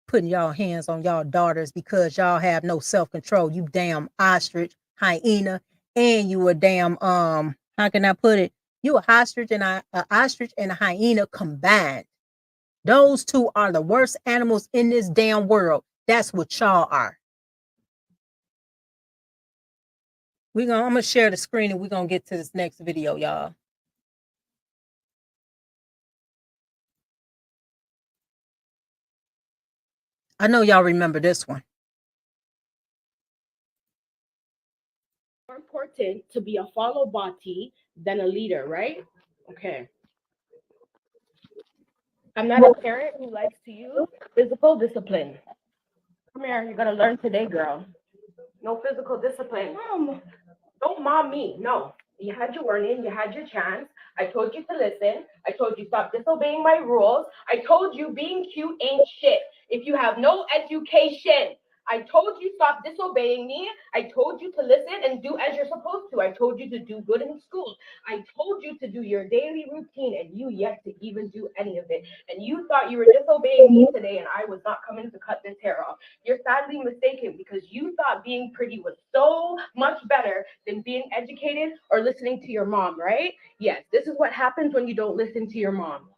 Putting y'all hands on y'all daughters because y'all have no self-control. You damn ostrich, hyena, and you a damn how can I put it? You a ostrich and a hyena combined. Those two are the worst animals in this damn world. That's what y'all are. I'm gonna share the screen and we're gonna get to this next video, y'all. I know y'all remember this one. More important to be a follow body than a leader, right? Okay. I'm not a parent who likes to use physical discipline. Come here, you're gonna learn today, girl. No physical discipline. Mom, don't mom me. No. You had your warning, you had your chance. I told you to listen. I told you stop disobeying my rules. I told you being cute ain't shit. If you have no education, I told you stop disobeying me. I told you to listen and do as you're supposed to. I told you to do good in school. I told you to do your daily routine and you yet to even do any of it. And you thought you were disobeying me today and I was not coming to cut this hair off. You're sadly mistaken because you thought being pretty was so much better than being educated or listening to your mom, right? Yes, this is what happens when you don't listen to your mom.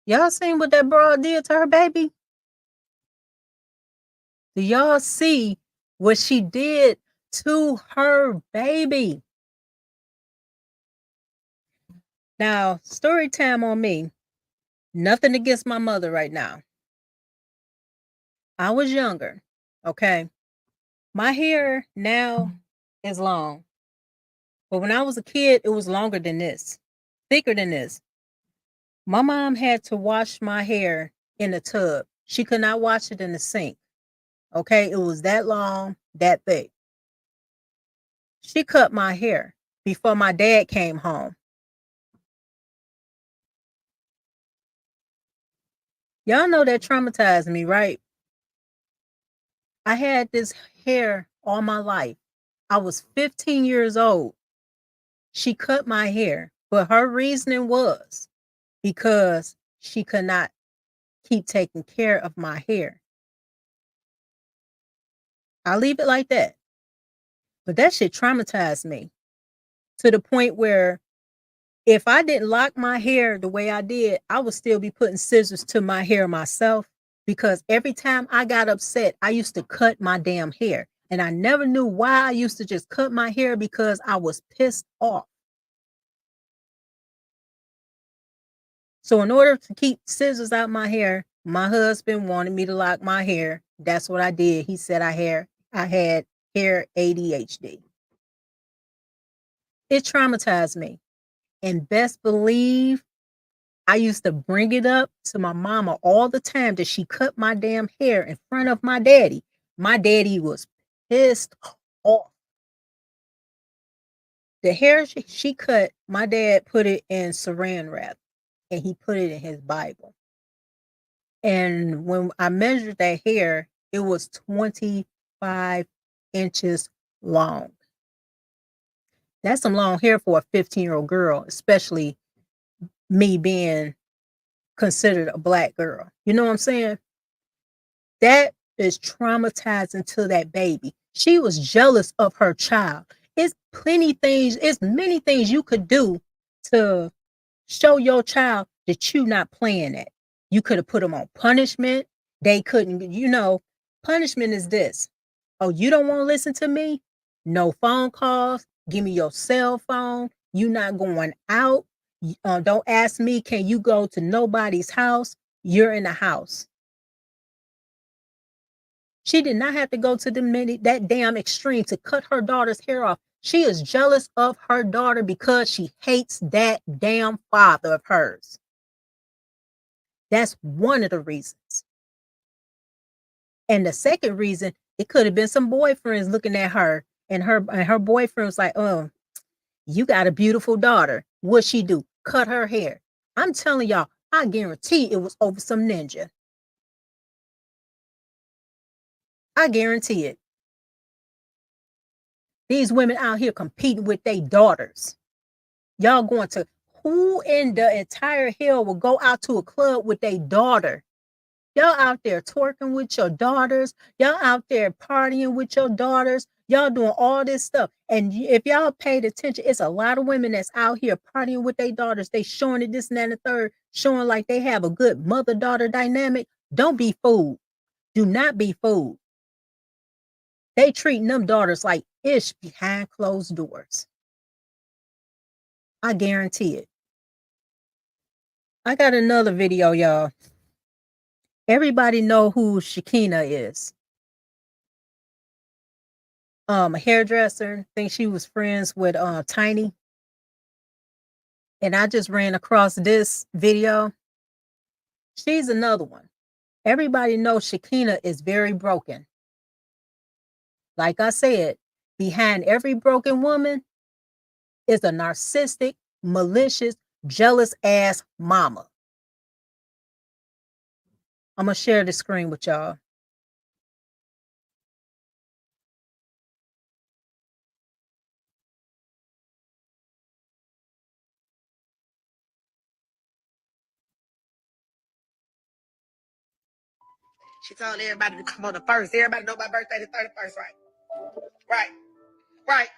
Y'all seen what that broad did to her baby? Do y'all see what she did to her baby? Now, story time on me. Nothing against my mother right now. I was younger, okay? My hair now is long. But when I was a kid, it was longer than this, thicker than this. My mom had to wash my hair in a tub. She could not wash it in the sink. Okay, it was that long, that thick. She cut my hair before my dad came home. Y'all know that traumatized me, right? I had this hair all my life. I was 15 years old. She cut my hair, but her reasoning was because she could not keep taking care of my hair. I'll leave it like that. But that shit traumatized me to the point where if I didn't lock my hair the way I did, I would still be putting scissors to my hair myself because every time I got upset, I used to cut my damn hair. And I never knew why I used to just cut my hair because I was pissed off. So in order to keep scissors out my hair, my husband wanted me to lock my hair. That's what I did. He said I had hair ADHD. It traumatized me. And best believe I used to bring it up to my mama all the time that she cut my damn hair in front of my daddy. My daddy was pissed off. The hair she cut, my dad put it in saran wrap and he put it in his Bible. And when I measured that hair, it was 25 inches long. That's some long hair for a 15-year-old girl, especially me being considered a black girl. You know what I'm saying? That is traumatizing to that baby. She was jealous of her child. It's many things you could do to show your child that you're not playing at. You could have put them on punishment. They couldn't, punishment is this. Oh, you don't want to listen to me? No phone calls. Give me your cell phone. You not going out. Don't ask me, can you go to nobody's house? You're in the house. She did not have to go to that damn extreme to cut her daughter's hair off. She is jealous of her daughter because she hates that damn father of hers. That's one of the reasons. And the second reason, it could have been some boyfriends looking at her, and her boyfriend was like, "Oh, you got a beautiful daughter. What'd she do? Cut her hair." I'm telling y'all, I guarantee it was over some ninja. I guarantee it. These women out here competing with their daughters. Y'all going to, who in the entire hell will go out to a club with their daughter? Y'all out there twerking with your daughters. Y'all out there partying with your daughters. Y'all doing all this stuff. And if y'all paid attention, it's a lot of women that's out here partying with their daughters. They showing it this and that and the third, showing like they have a good mother-daughter dynamic. Don't be fooled. Do not be fooled. They treating them daughters like ish behind closed doors. I guarantee it. I got another video, y'all. Everybody know who Shakina is. A hairdresser. Think she was friends with Tiny. And I just ran across this video. She's another one. Everybody knows Shakina is very broken. Like I said, behind every broken woman is a narcissistic, malicious, jealous ass mama. I'm going to share the screen with y'all. She told everybody to come on the 1st. Everybody know my birthday the 31st, right? Right.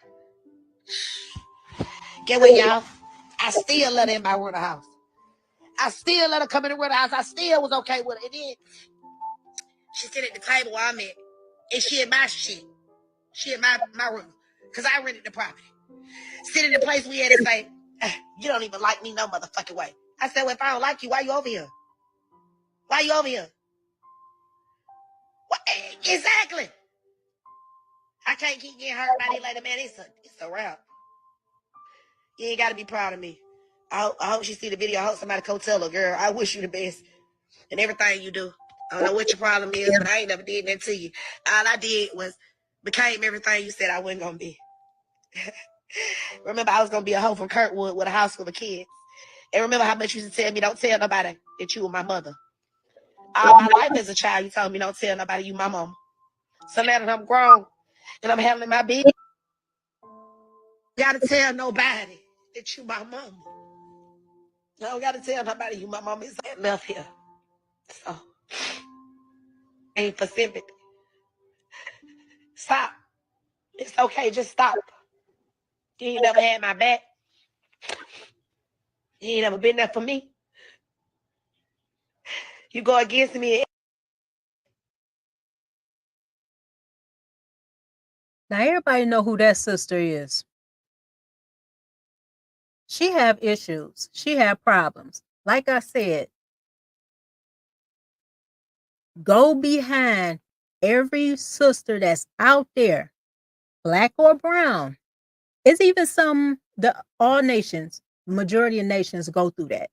Get what, y'all? I still let everybody run the house. I still let her come in and run the house. I still was okay with it. And then she sit at the table where I'm at. And she in my shit. She in my room. Because I rented the property. Sit in the place we had and say, you don't even like me no motherfucking way. I said, well, if I don't like you, why you over here? Why you over here? What? Exactly. I can't keep getting hurt by these like man. It's a wrap. You ain't gotta be proud of me. I hope she see the video. I hope somebody go tell her, girl, I wish you the best in everything you do. I don't know what your problem is, but I ain't never did that to you. All I did was became everything you said I wasn't gonna be. Remember, I was gonna be a hoe from Kirkwood with a house full of kids. And remember how much you used to tell me, don't tell nobody that you were my mother. All my life as a child, you told me, don't tell nobody you my mama. So now that I'm grown and I'm handling my business, gotta tell nobody that you my mama. I don't gotta tell nobody you my mama. Is left here. So ain't for sympathy. Stop. It's okay, just stop. You ain't never had my back. You ain't never been there for me. You go against me. Now everybody know who that sister is. She have issues. She have problems. Like I said, go behind every sister that's out there, black or brown. It's even all nations, majority of nations go through that.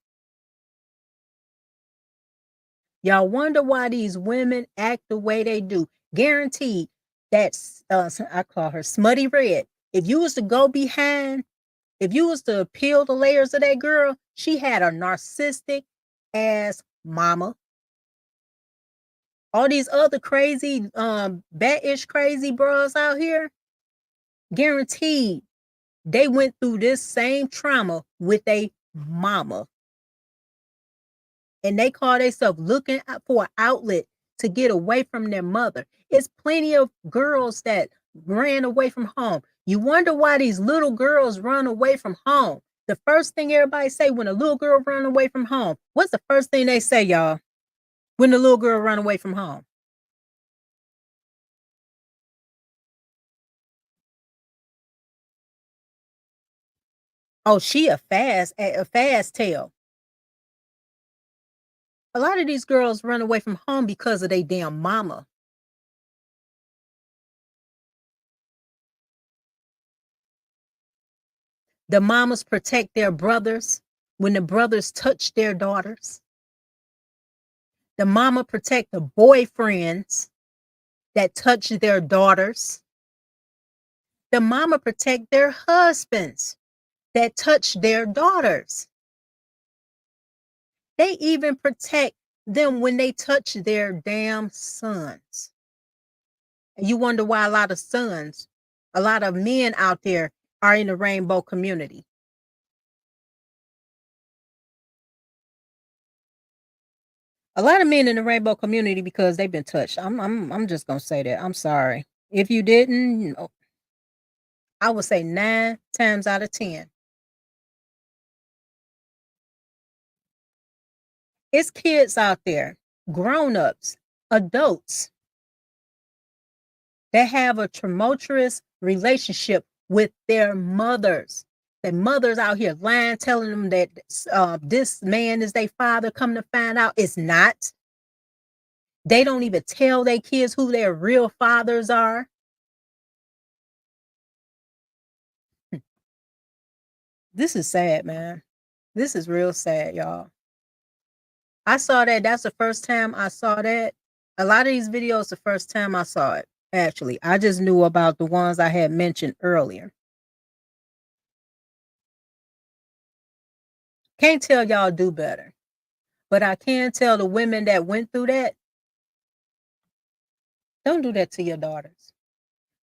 Y'all wonder why these women act the way they do. Guaranteed that's I call her smutty red. If you was to go behind, if you was to peel the layers of that girl, she had a narcissistic ass mama. All these other crazy, bat-ish crazy bros out here, guaranteed they went through this same trauma with a mama. And they call themselves looking for an outlet to get away from their mother. It's plenty of girls that ran away from home. You wonder why these little girls run away from home. The first thing everybody say when a little girl run away from home, what's the first thing they say, y'all? When the little girl run away from home? Oh, she a fast tail. A lot of these girls run away from home because of their damn mama. The mamas protect their brothers when the brothers touch their daughters. The mama protect the boyfriends that touch their daughters. The mama protect their husbands that touch their daughters. They even protect them when they touch their damn sons. And you wonder why a lot of men out there are in the rainbow community. A lot of men in the rainbow community because they've been touched. I'm just gonna say that. I'm sorry. If you didn't, I would say 9 times out of 10. It's kids out there, grown-ups, adults that have a tumultuous relationship with their mothers. Their mothers out here lying, telling them that this man is their father. Come to find out, it's not. They don't even tell their kids who their real fathers are. This is sad, man. This is real sad, y'all. I saw that. That's the first time I saw that. A lot of these videos, the first time I saw it, actually. I just knew about the ones I had mentioned earlier. Can't tell y'all do better. But I can tell the women that went through that, don't do that to your daughters.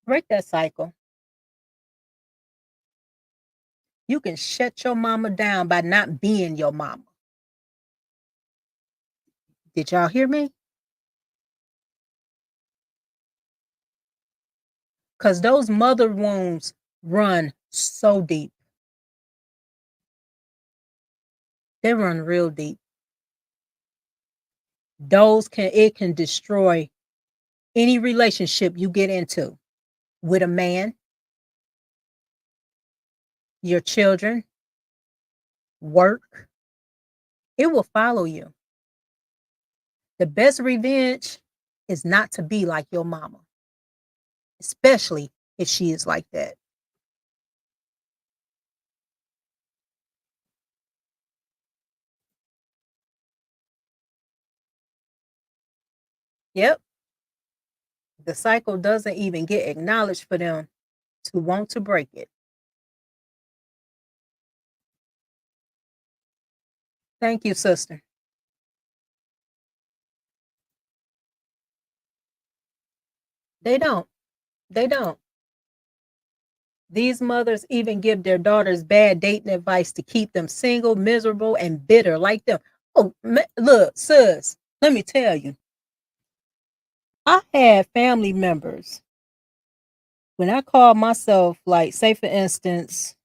Break that cycle. You can shut your mama down by not being your mama. Did y'all hear me? Because those mother wounds run so deep. They run real deep. It can destroy any relationship you get into with a man, your children, work. It will follow you. The best revenge is not to be like your mama, especially if she is like that. Yep. The cycle doesn't even get acknowledged for them to want to break it. Thank you, sister. They don't. They don't. These mothers even give their daughters bad dating advice to keep them single, miserable, and bitter like them. Oh, look, sis, let me tell you. I had family members when I called myself, like, say for instance,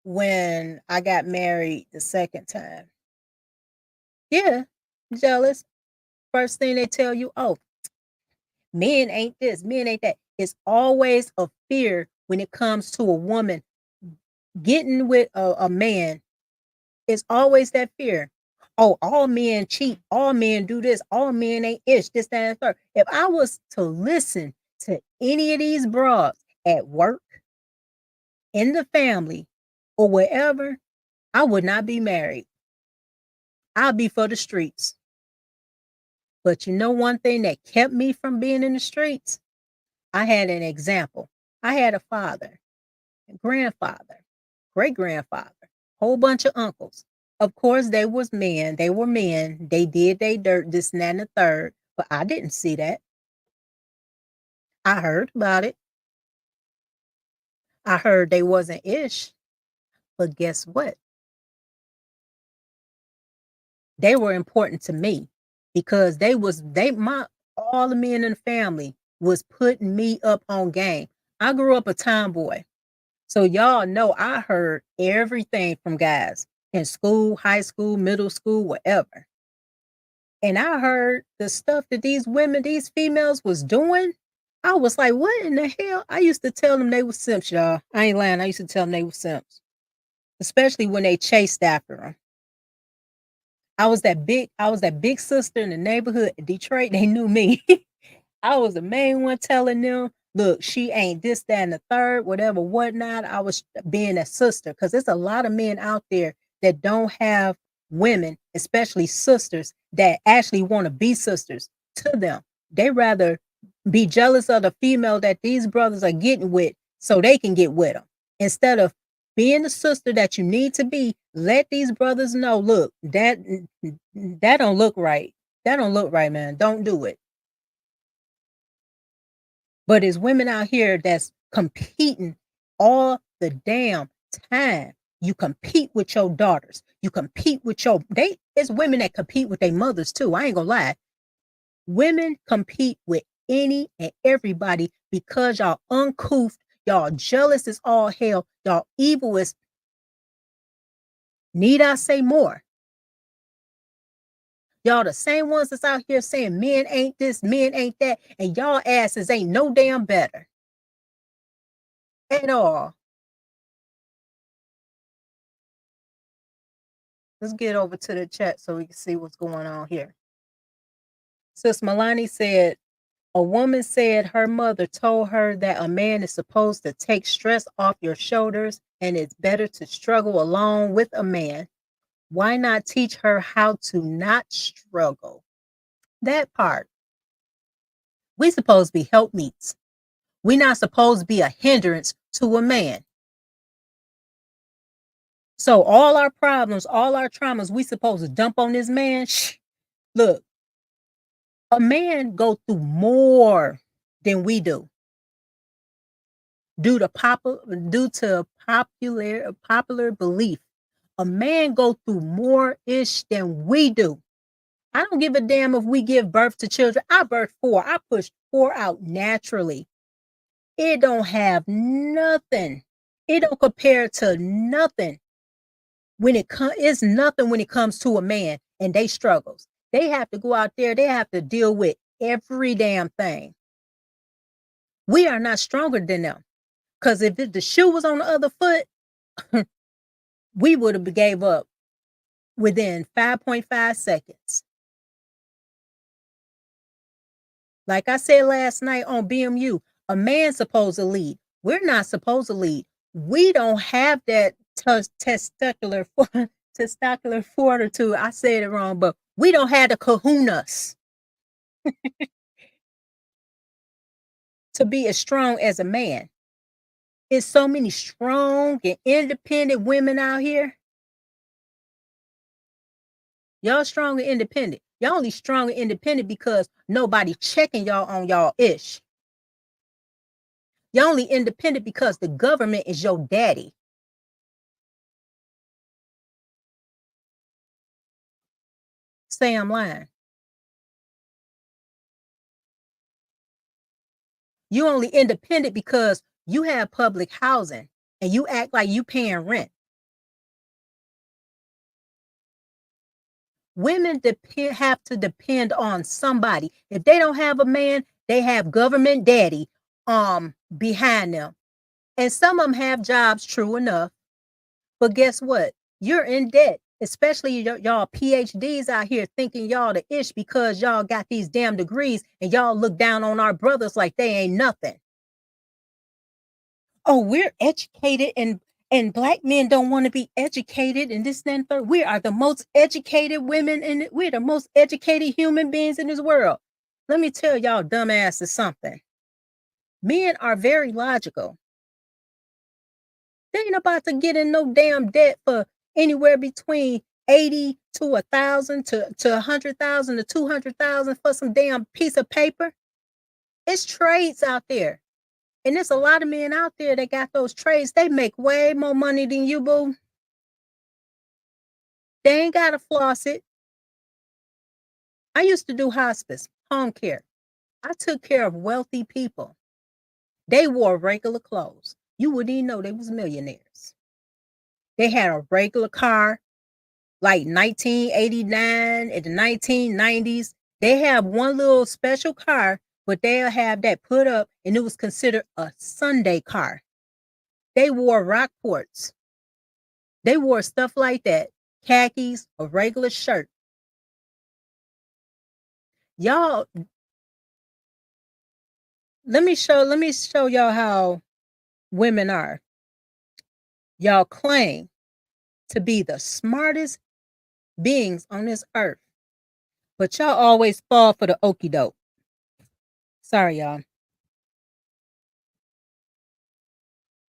when I got married the second time. Yeah, jealous. First thing they tell you, oh, men ain't this, men ain't that. It's always a fear when it comes to a woman getting with a man. It's always that fear. Oh, all men cheat, all men do this, all men ain't ish, this, that, and third. If I was to listen to any of these broads at work, in the family, or wherever, I would not be married. I'll be for the streets. But you know one thing that kept me from being in the streets? I had an example. I had a father, a grandfather, great grandfather, whole bunch of uncles. Of course, they was men. They were men. They did they dirt, this and that and the third. But I didn't see that. I heard about it. I heard they wasn't ish. But guess what? They were important to me because all the men in the family was putting me up on game. I grew up a tomboy. So y'all know I heard everything from guys in school, high school, middle school, whatever. And I heard the stuff that these women, these females was doing. I was like, what in the hell? I used to tell them they were simps, y'all. I ain't lying. I used to tell them they were simps, especially when they chased after them. I was that big sister in the neighborhood in Detroit. They knew me. I was the main one telling them, look, she ain't this, that, and the third, whatever, whatnot. I was being a sister because there's a lot of men out there that don't have women, especially sisters, that actually want to be sisters to them. They rather be jealous of the female that these brothers are getting with so they can get with them instead of being the sister that you need to be. Let these brothers know, look, that don't look right. That don't look right, man. Don't do it. But it's women out here that's competing all the damn time. You compete with your daughters. You compete with it's women that compete with their mothers too. I ain't gonna lie. Women compete with any and everybody because y'all uncouth, y'all jealous as all hell, y'all evil as, need I say more? Y'all the same ones that's out here saying men ain't this, men ain't that, and y'all asses ain't no damn better at all. Let's get over to the chat so we can see what's going on here. Sis Milani said, a woman said her mother told her that a man is supposed to take stress off your shoulders and it's better to struggle along with a man. Why not teach her how to not struggle? That part. We supposed to be helpmeets. We're not supposed to be a hindrance to a man. So all our problems, all our traumas, we supposed to dump on this man. Look, a man go through more than we do. Due to popular belief, a man go through more ish than we do. I don't give a damn if we give birth to children. I birthed 4. I pushed 4 out naturally. It don't have nothing. It don't compare to nothing. It's nothing when it comes to a man and they struggles. They have to go out there. They have to deal with every damn thing. We are not stronger than them. Because if the shoe was on the other foot, we would have gave up within 5.5 seconds. Like I said last night on BMU, A man's supposed to lead. We're not supposed to lead. We don't have that testicular testicular fortitude. I said it wrong, but we don't have the kahunas to be as strong as a man. There's so many strong and independent women out here. Y'all strong and independent. Y'all only strong and independent because nobody checking y'all on y'all ish. Y'all only independent because the government is your daddy. Say I'm lying. You only independent because you have public housing and you act like you paying rent. Women have to depend on somebody. If they don't have a man, they have government daddy behind them. And some of them have jobs, true enough. But guess what? You're in debt, especially y'all PhDs out here thinking y'all the ish because y'all got these damn degrees and y'all look down on our brothers like they ain't nothing. Oh, we're educated and black men don't want to be educated and this and third. We are the most educated women and we're the most educated human beings in this world. Let me tell y'all dumbasses something. Men are very logical. They ain't about to get in no damn debt for anywhere between 80 to 1,000 to 100,000 to 200,000 for some damn piece of paper. It's trades out there. And there's a lot of men out there that got those trades. They make way more money than you, boo. They ain't got to floss it. I used to do hospice, home care. I took care of wealthy people. They wore regular clothes. You wouldn't even know they was millionaires. They had a regular car, like 1989 and the 1990s. They have one little special car, but they'll have that put up, and it was considered a Sunday car. They wore Rockports. They wore stuff like that, khakis, a regular shirt. Y'all, let me show y'all how women are. Y'all claim to be the smartest beings on this earth, but y'all always fall for the okie doke. Sorry, y'all.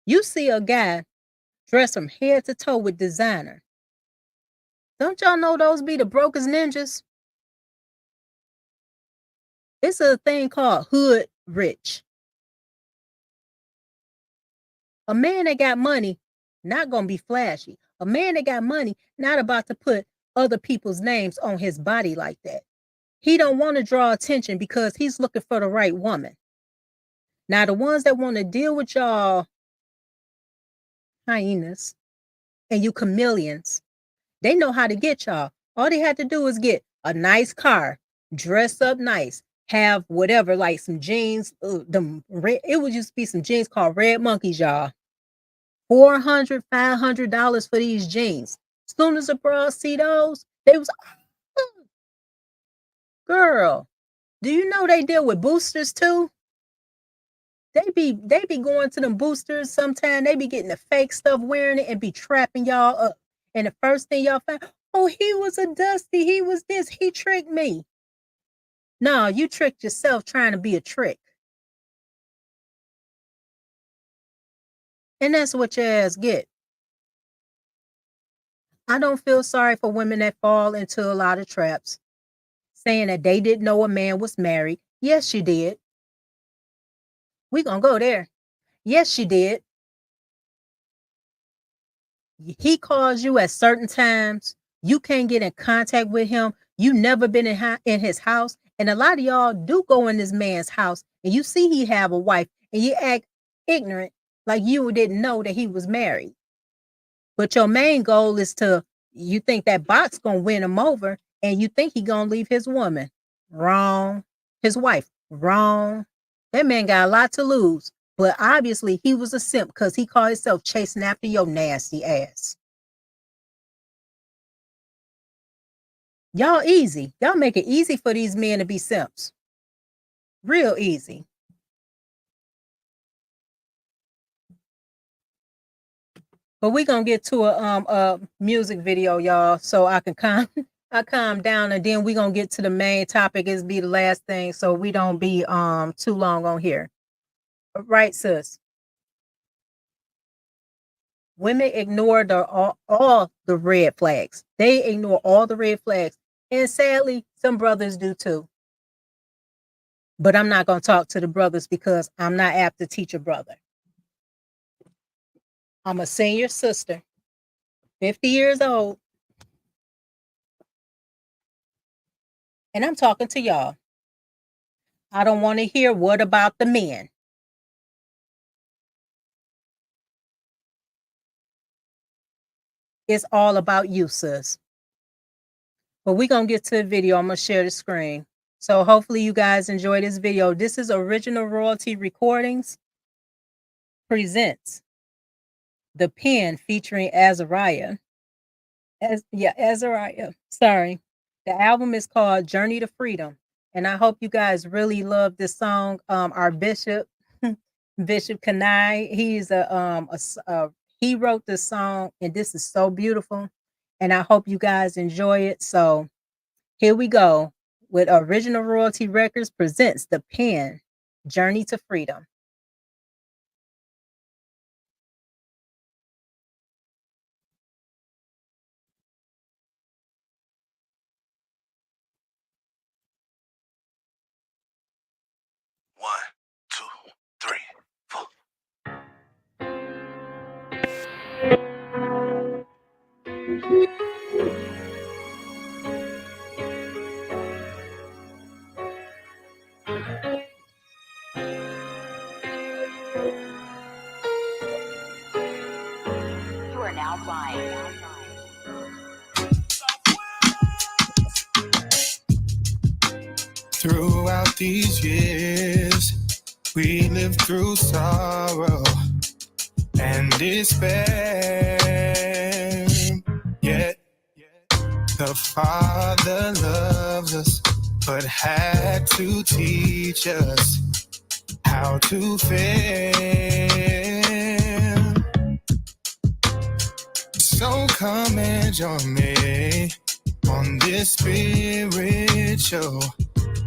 You see a guy dressed from head to toe with designer. Don't y'all know those be the brokest ninjas? It's a thing called hood rich. A man that got money, not gonna be flashy. A man that got money, not about to put other people's names on his body like that. He don't want to draw attention because he's looking for the right woman. Now, the ones that want to deal with y'all hyenas and you chameleons, they know how to get y'all. All they had to do is get a nice car, dress up nice, have whatever, like some jeans. It would just be some jeans called Red Monkeys, y'all. $400, $500 for these jeans. As soon as the bras see those, they was, girl, do you know they deal with boosters too? They be going to them boosters sometime. They be getting the fake stuff wearing it and be trapping y'all up. And the first thing y'all find, oh, he was a dusty. He was this. He tricked me. No, you tricked yourself trying to be a trick. And that's what your ass get. I don't feel sorry for women that fall into a lot of traps, saying that they didn't know a man was married. Yes, you did. We gonna go there. Yes, you did. He calls you at certain times. You can't get in contact with him. You never been in his house. And a lot of y'all do go in this man's house and you see he have a wife and you act ignorant like you didn't know that he was married. But your main goal is you think that bot's gonna win him over and you think he gonna leave his woman. Wrong. His wife. Wrong. That man got a lot to lose. But obviously he was a simp because he called himself chasing after your nasty ass. Y'all easy. Y'all make it easy for these men to be simps. Real easy. But we're gonna get to a music video, y'all, so I can calm down, and then we're gonna get to the main topic. Is be the last thing, so we don't be too long on here. Right, sis? Women ignore all the red flags. They ignore all the red flags. And sadly, some brothers do too. But I'm not going to talk to the brothers because I'm not apt to teach a brother. I'm a senior sister, 50 years old. And I'm talking to y'all. I don't want to hear what about the men. It's all about you, sis. But we're going to get to the video. I'm going to share the screen. So hopefully you guys enjoy this video. This is Original Royalty Recordings presents The Pen featuring Azariah. Azariah. Sorry. The album is called Journey to Freedom. And I hope you guys really love this song. Our bishop, Bishop Kanai, he wrote this song, and this is so beautiful. And I hope you guys enjoy it. So here we go with Original Royalty Records presents The Pen, Journey to Freedom. One, two, three, four. You are now flying. Throughout these years, we lived through sorrow and despair. Yet, the Father loves us, but had to teach us how to fail. So come and join me on this spiritual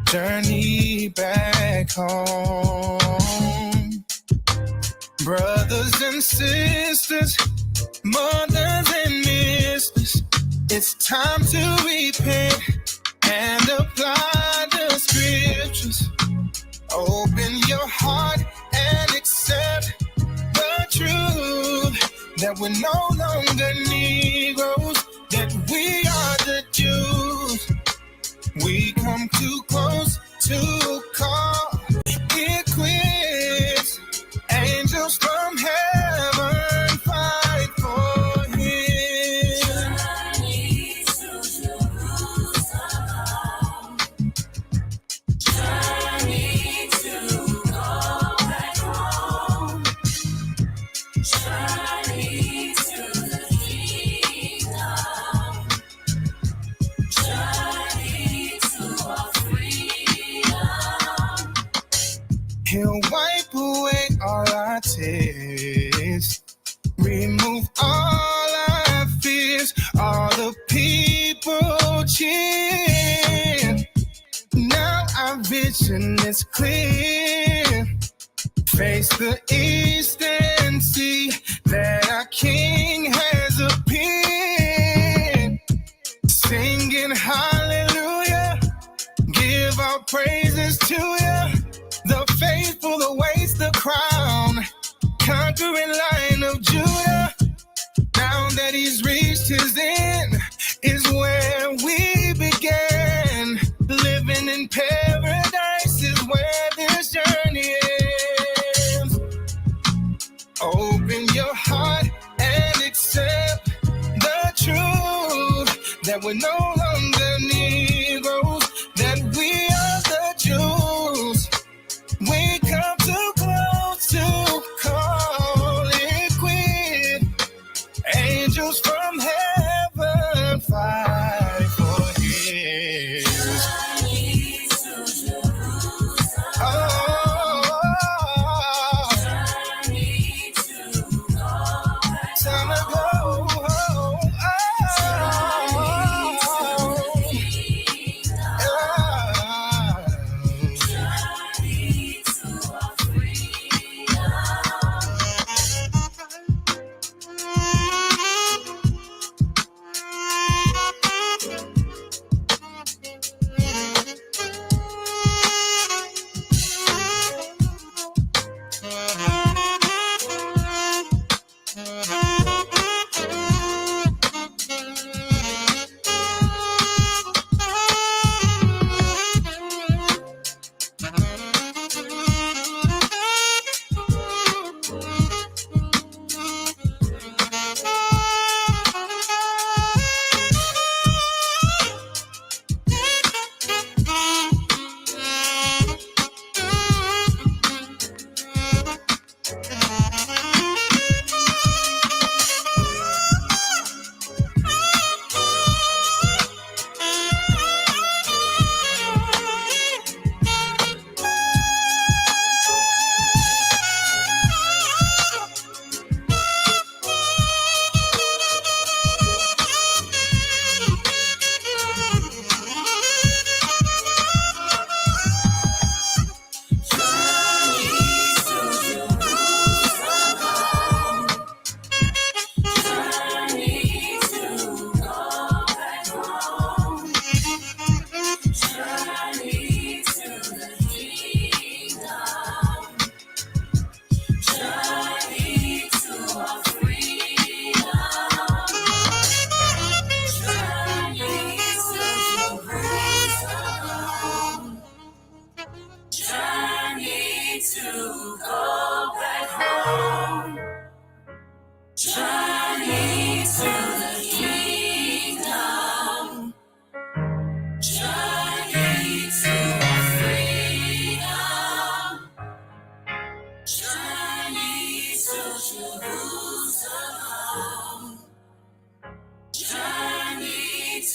journey back home. Brothers and sisters, mothers and misters, it's time to repent and apply the scriptures. Open your heart and accept the truth that we're no longer Negroes, that we are the Jews. We come too close to call it quits. Angels from heaven fight for him. Journey to Jerusalem. Journey to go back home. Journey to the kingdom. Journey to our freedom. He'll wipe away all our tears, remove all our fears. All the people cheer. Now our vision is clear. Face the east and see that our King has appeared. Singing hallelujah, give our praises to you. The faithful awaits the crown, conquering Lion of Judah. Now that he's reached his end, is where we began. Living in paradise is where this journey ends. Open your heart and accept the truth that we're no longer Negroes, that we are the Jews. We come too close to call it quit. Angels from heaven fight for him. Journey to Jerusalem. Oh, Journey to go back time to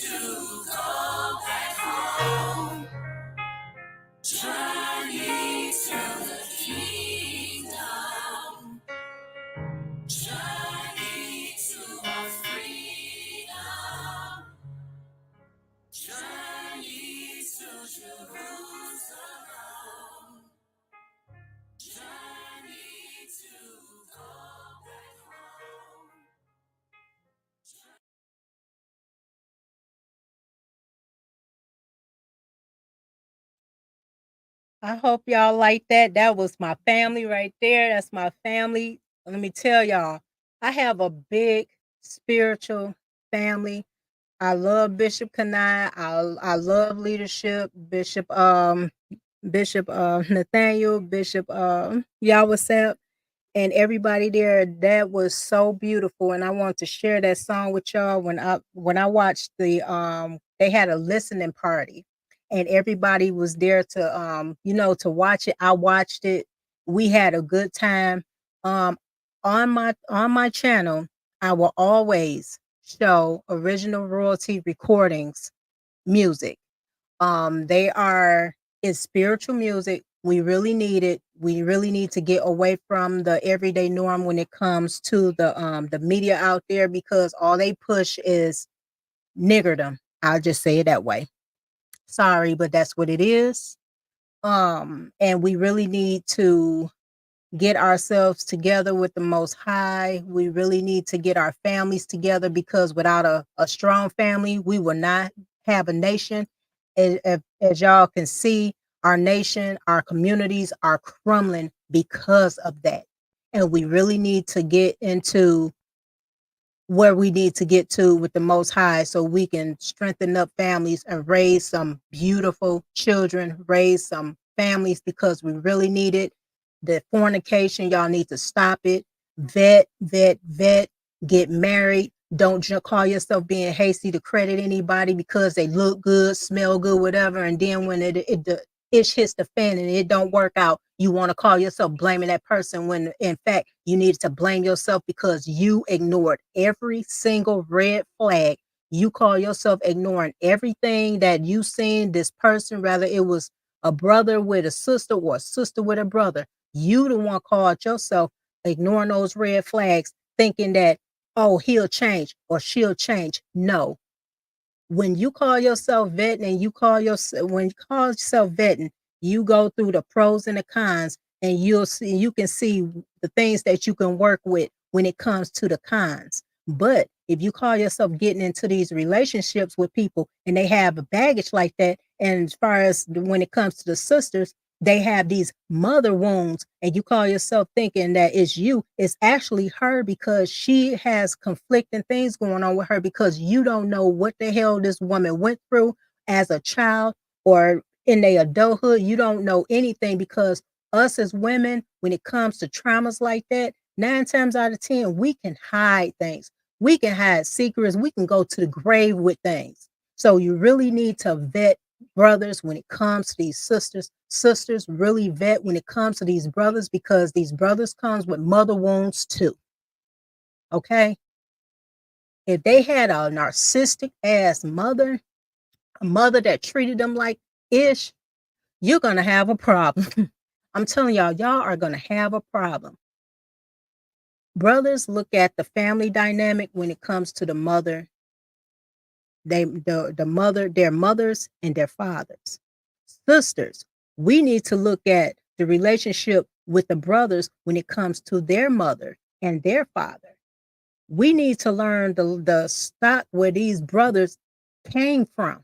to go back home. Journey to the kingdom. Journey to our freedom. Journey to Jerusalem. Journey to go back home. I hope y'all like that. That was my family right there. That's my family. Let me tell y'all, I have a big spiritual family. I love Bishop Kanai. I love leadership. Bishop Nathaniel, Bishop Yawasep, and everybody there. That was so beautiful, and I want to share that song with y'all. When I watched they had a listening party, and everybody was there to to watch it. I watched it. We had a good time. Um, on my channel, I will always show original royalty recordings music. They are It's spiritual music. We really need it. We really need to get away from the everyday norm when it comes to the media out there, because all they push is niggerdom. I'll just say it that way. Sorry, but that's what it is. And we really need to get ourselves together with the Most High. We really need to get our families together, because without a strong family, we will not have a nation. As y'all can see, our nation, our communities are crumbling because of that. And we really need to get into where we need to get to with the Most High, so we can strengthen up families and raise some beautiful children, raise some families, because we really need it. The fornication, y'all need to stop it. Vet, vet, vet, get married. Don't call yourself being hasty to credit anybody because they look good, smell good, whatever. And then when the ish hits the fan and it don't work out, you want to call yourself blaming that person, when in fact you needed to blame yourself because you ignored every single red flag. You call yourself ignoring everything that you seen this person, whether it was a brother with a sister or a sister with a brother. You the one called yourself ignoring those red flags, thinking that, oh, he'll change or she'll change. No, when you call yourself vetting, and when you call yourself vetting, you go through the pros and the cons, and you can see the things that you can work with when it comes to the cons. But if you call yourself getting into these relationships with people and they have a baggage like that, and as far as when it comes to the sisters, they have these mother wounds, and you call yourself thinking that it's you, it's actually her, because she has conflicting things going on with her, because you don't know what the hell this woman went through as a child or in their adulthood. You don't know anything, because us as women, when it comes to traumas like that, 9 times out of 10, we can hide things. We can hide secrets. We can go to the grave with things. So you really need to vet brothers when it comes to these sisters. Sisters really vet when it comes to these brothers, because these brothers comes with mother wounds too. Okay? If they had a narcissistic ass mother, a mother that treated them like ish, you're gonna have a problem. I'm telling y'all are gonna have a problem. Brothers look at the family dynamic when it comes to the mother, their mothers and their fathers. Sisters, we need to look at the relationship with the brothers when it comes to their mother and their father. We need to learn the stock where these brothers came from.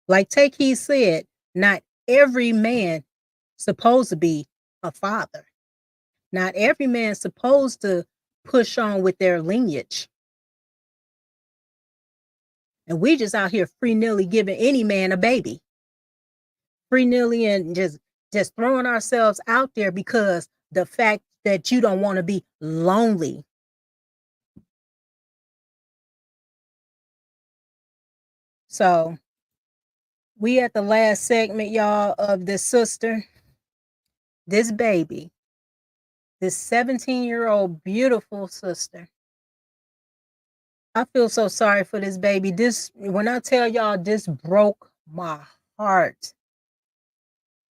Like Takei said, not every man supposed to be a father. Not every man supposed to push on with their lineage. And we just out here free-nilly giving any man a baby. Free-nilly and just throwing ourselves out there because the fact that you don't want to be lonely. So we at the last segment, y'all, of this sister, this baby, this 17-year-old beautiful sister. I feel so sorry for this baby. When I tell y'all, this broke my heart.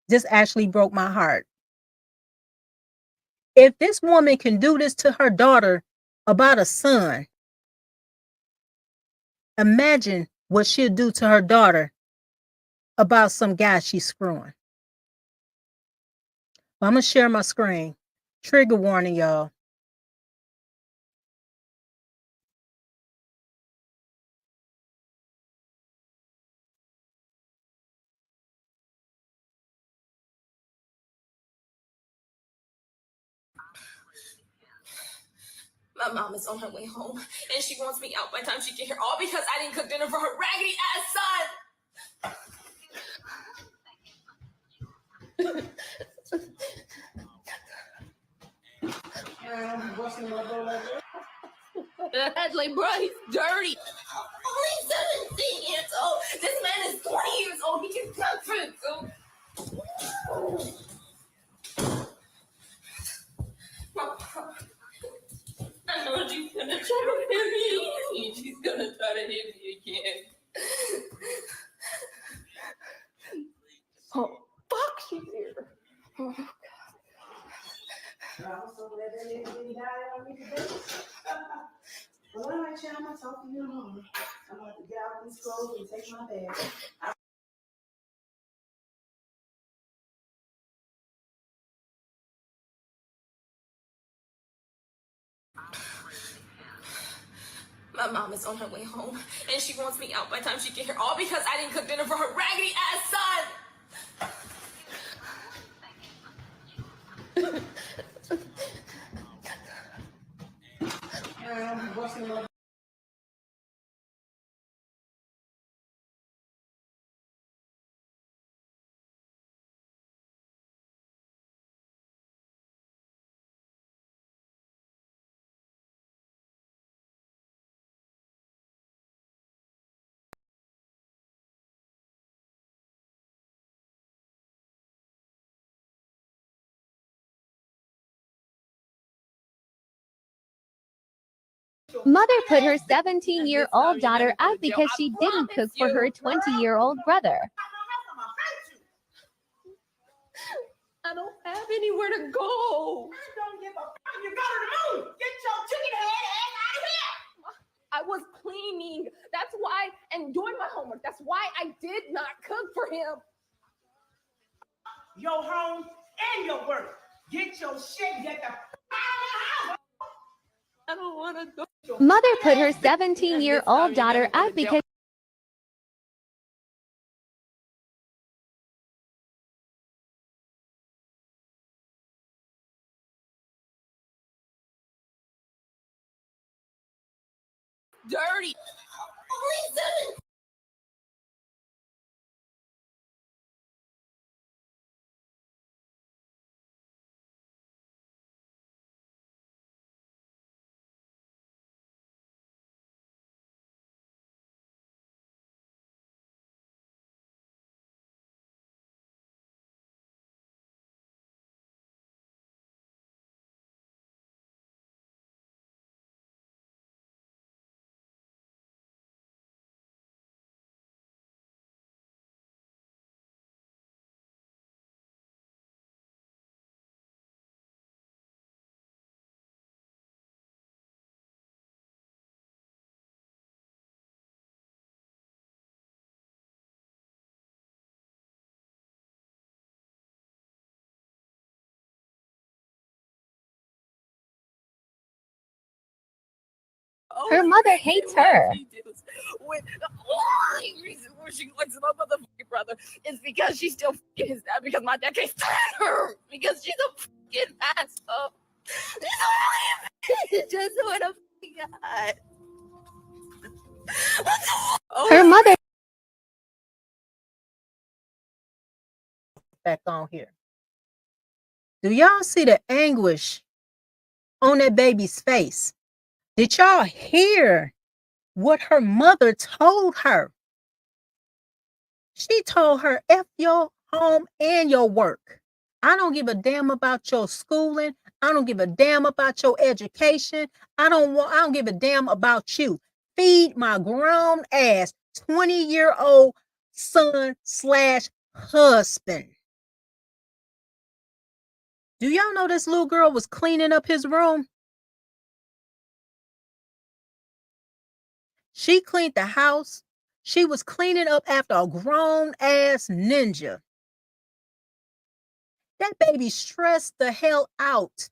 This actually broke my heart. If this woman can do this to her daughter about a son, imagine what she'll do to her daughter about some guy she's screwing. I'm going to share my screen. Trigger warning, y'all. My mom is on her way home, and she wants me out by the time she get here, all because I didn't cook dinner for her raggedy ass son. Like, bro, he's dirty. Only 17 years old. This man is 20 years old. He can cook food. So. I know she's gonna try to hit me. She's gonna try to hit me again. Oh, fuck, she's here. Oh, God. I'm so glad that nigga didn't die on me today. Well, all right, child, I'll talk to you tomorrow. I'm about to get out these clothes and take my bag. My mom is on her way home, and she wants me out by the time she get here, all because I didn't cook dinner for her raggedy ass son. Mother put her 17-year-old daughter out because she didn't cook for her 20-year-old brother. I don't have anywhere to go. I don't give a fuck. You go to the moon. Get your chicken head ass out of here. I was cleaning. That's why, and doing my homework. That's why I did not cook for him. Your home and your work. Get your shit. Get the fuck out of the house. I don't want to go. Mother put her 17-year-old daughter out because Dirty. her mother hates her. The only reason why she likes my motherfucking brother is because she's still fucking his dad, because my dad can't stand her, because she's a fucking asshole. Just what a fucking god. Her mother. Back on here. Do y'all see the anguish on that baby's face? Did y'all hear what her mother told her? She told her, F your home and your work. I don't give a damn about your schooling. I don't give a damn about your education. I don't give a damn about you. feed my grown ass 20-year-old son/husband. Do y'all know this little girl was cleaning up his room? She cleaned the house. She was cleaning up after a grown ass ninja. That baby stressed the hell out.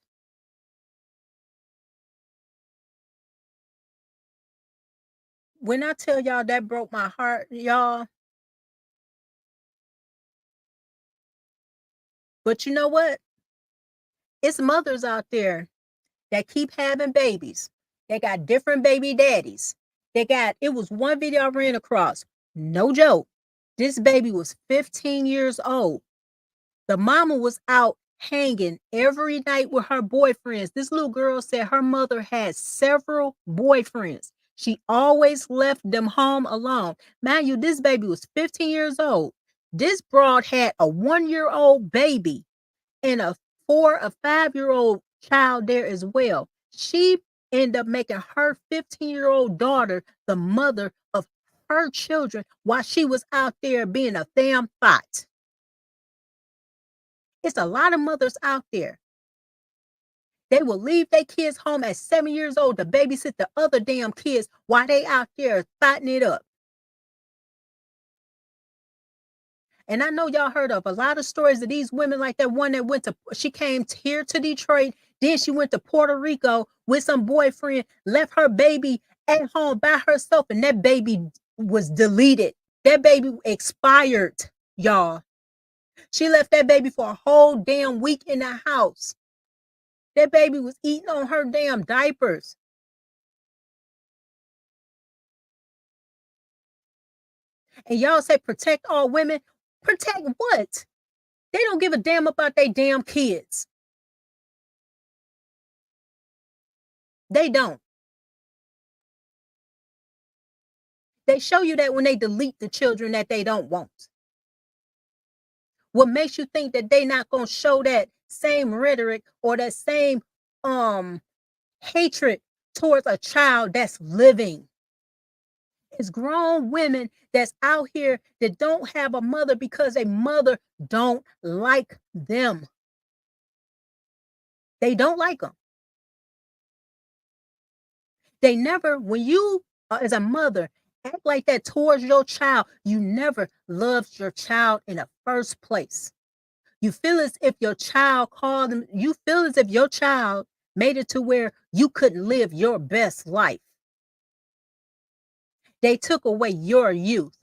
When I tell y'all that broke my heart, y'all. But you know what? It's mothers out there that keep having babies. They got different baby daddies. It was one video I ran across. No joke. This baby was 15 years old. The mama was out hanging every night with her boyfriends. This little girl said her mother had several boyfriends. She always left them home alone. Mind you, this baby was 15 years old. This broad had a 1-year-old baby and a 4 or 5-year-old child there as well. She ended up making her 15-year-old daughter the mother of her children while she was out there being a damn thought. It's a lot of mothers out there. They will leave their kids home at 7 years old to babysit the other damn kids while they out there fighting it up. And I know y'all heard of a lot of stories of these women, like that one that she came here to Detroit, then she went to Puerto Rico with some boyfriend, left her baby at home by herself, and that baby was deleted. That baby expired, y'all. She left that baby for a whole damn week in the house. That baby was eating on her damn diapers. And y'all say protect all women. Protect what? They don't give a damn about their damn kids. They don't. They show you that when they delete the children that they don't want. What makes you think that they not going to show that same rhetoric or that same hatred towards a child that's living? It's grown women that's out here that don't have a mother because a mother don't like them. They don't like them. They never, when you as a mother act like that towards your child, you never loved your child in the first place. You feel as if your child you feel as if your child made it to where you couldn't live your best life. They took away your youth.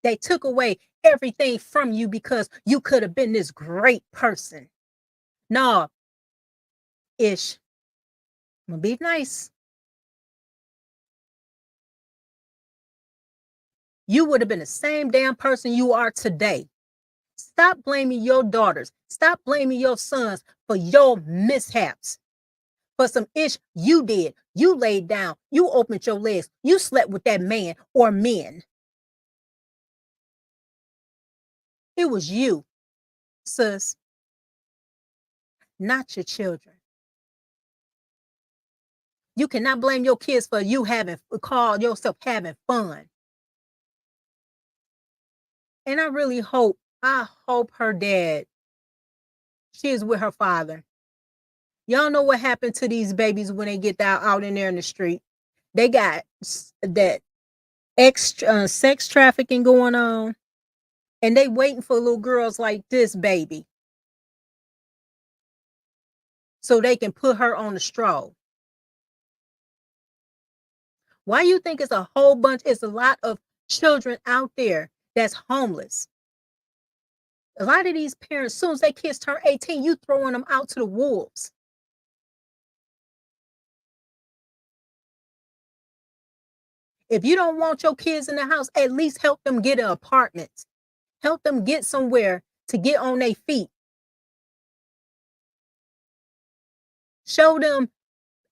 They took away everything from you because you could have been this great person. No, Ish, I'm gonna be nice. You would have been the same damn person you are today. Stop blaming your daughters. Stop blaming your sons for your mishaps. For some ish you did. You laid down. You opened your legs. You slept with that man or men. It was you, sis, not your children. You cannot blame your kids for you call yourself having fun. And I hope her dad, she is with her father. Y'all know what happened to these babies when they get out in there in the street. They got that extra sex trafficking going on, and they waiting for little girls like this baby so they can put her on the stroll. Why you think it's a lot of children out there that's homeless? A lot of these parents, as soon as their kids turn 18, you throwing them out to the wolves. If you don't want your kids in the house, at least help them get an apartment. Help them get somewhere to get on their feet. Show them,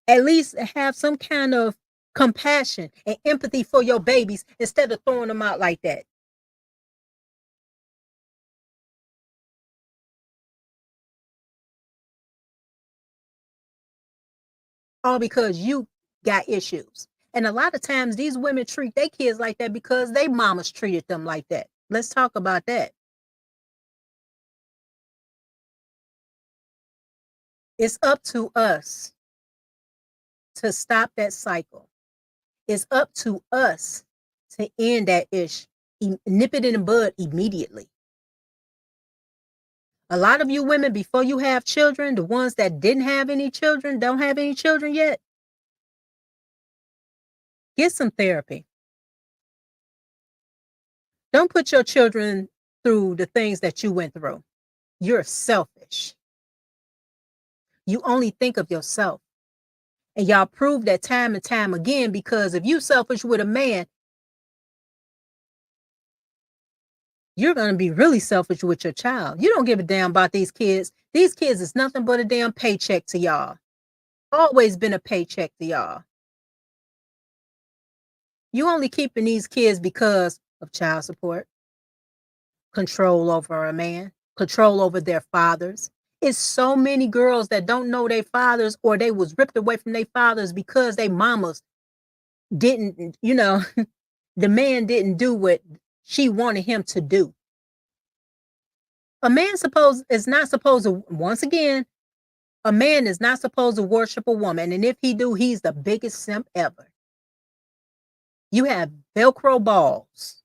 at least have some kind of compassion and empathy for your babies instead of throwing them out like that. all because you got issues. And a lot of times these women treat their kids like that because they mamas treated them like that. Let's talk about that. It's up to us to stop that cycle. It's up to us to end that ish, nip it in the bud immediately. A lot of you women, before you have children, the ones that didn't have any children, don't have any children yet, get some therapy. Don't put your children through the things that you went through. You're selfish. You only think of yourself. And y'all prove that time and time again, because if you selfish with a man, you're going to be really selfish with your child. You don't give a damn about these kids. These kids is nothing but a damn paycheck to y'all. Always been a paycheck to y'all. You only keeping these kids because of child support, control over a man, control over their fathers. It's so many girls that don't know their fathers, or they was ripped away from their fathers because they mamas didn't, the man didn't do what she wanted him to do. A man is not supposed to, once again, a man is not supposed to worship a woman. And if he do, he's the biggest simp ever. You have Velcro balls.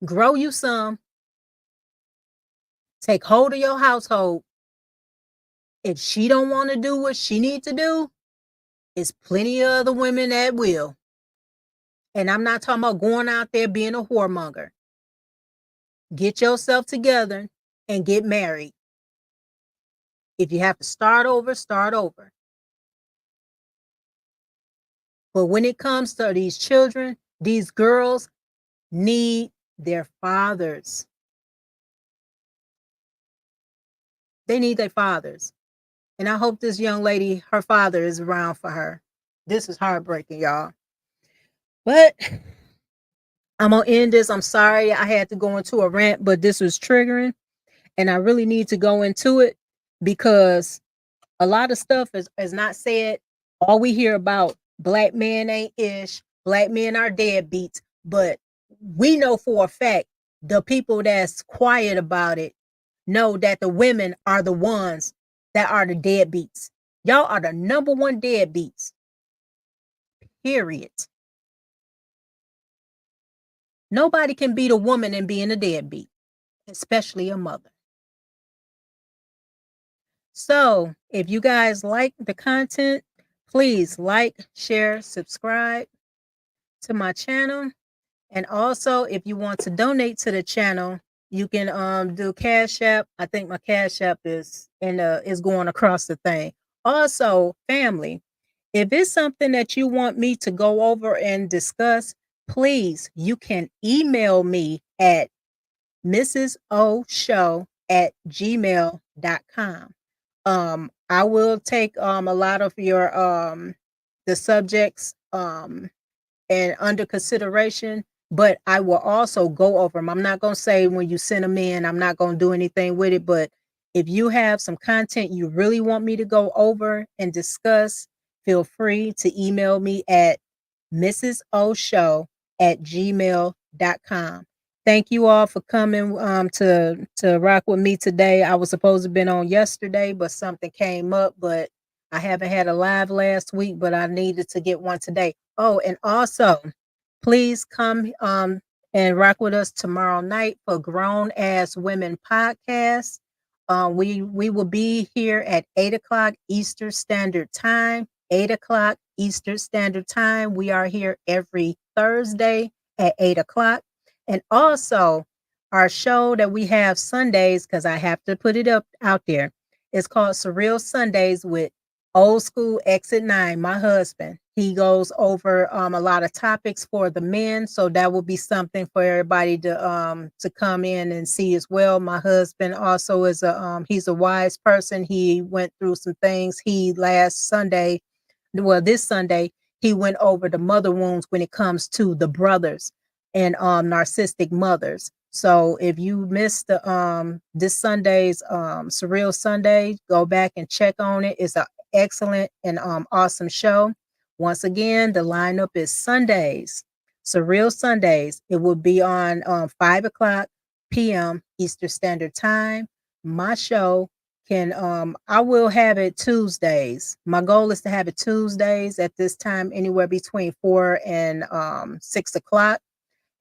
Grow you some. Take hold of your household. If she don't want to do what she needs to do, it's plenty of other women that will. And I'm not talking about going out there being a whoremonger. Get yourself together and get married. If you have to start over, start over. But when it comes to these children, these girls need their fathers. They need their fathers. And I hope this young lady, her father is around for her. This is heartbreaking, y'all. But I'm going to end this. I'm sorry I had to go into a rant, but this was triggering. And I really need to go into it because a lot of stuff is not said. All we hear about, black men ain't ish, black men are deadbeats. But we know for a fact, the people that's quiet about it know that the women are the ones that are the deadbeats. Y'all are the number one deadbeats. Period. Nobody can beat a woman in being a deadbeat, especially a mother. So if you guys like the content, please like, share, subscribe to my channel. And also, if you want to donate to the channel, you can do Cash App. I think my Cash App is going across the thing. Also, family, if it's something that you want me to go over and discuss, please, you can email me at mrsoshow@gmail.com. I will take a lot of your the subjects and under consideration, but I will also go over them. I'm not going to say when you send them in, I'm not going to do anything with it, but if you have some content you really want me to go over and discuss, feel free to email me at mrsoshow@gmail.com. Thank you all for coming to rock with me today. I was supposed to have been on yesterday, but something came up, but I haven't had a live last week, but I needed to get one today. Oh, and also, please come and rock with us tomorrow night for Grown Ass Women Podcast. We will be here at 8 o'clock Eastern Standard Time. 8 o'clock Eastern Standard Time. We are here every Thursday at 8 o'clock. And also, our show that we have Sundays, because I have to put it out there, it's called Surreal Sundays with Old School Exit 9, my husband. He goes over a lot of topics for the men, so that will be something for everybody to come in and see as well. My husband also is he's a wise person. He went through some things. This Sunday, he went over the mother wounds when it comes to the brothers and narcissistic mothers. So if you missed the this Sunday's Surreal Sunday, go back and check on it. It's an excellent and awesome show. Once again, the lineup is Sundays, Surreal Sundays. It will be on 5 o'clock p.m. Eastern Standard Time. My show I will have it Tuesdays. My goal is to have it Tuesdays at this time, anywhere between 4 and 6 o'clock.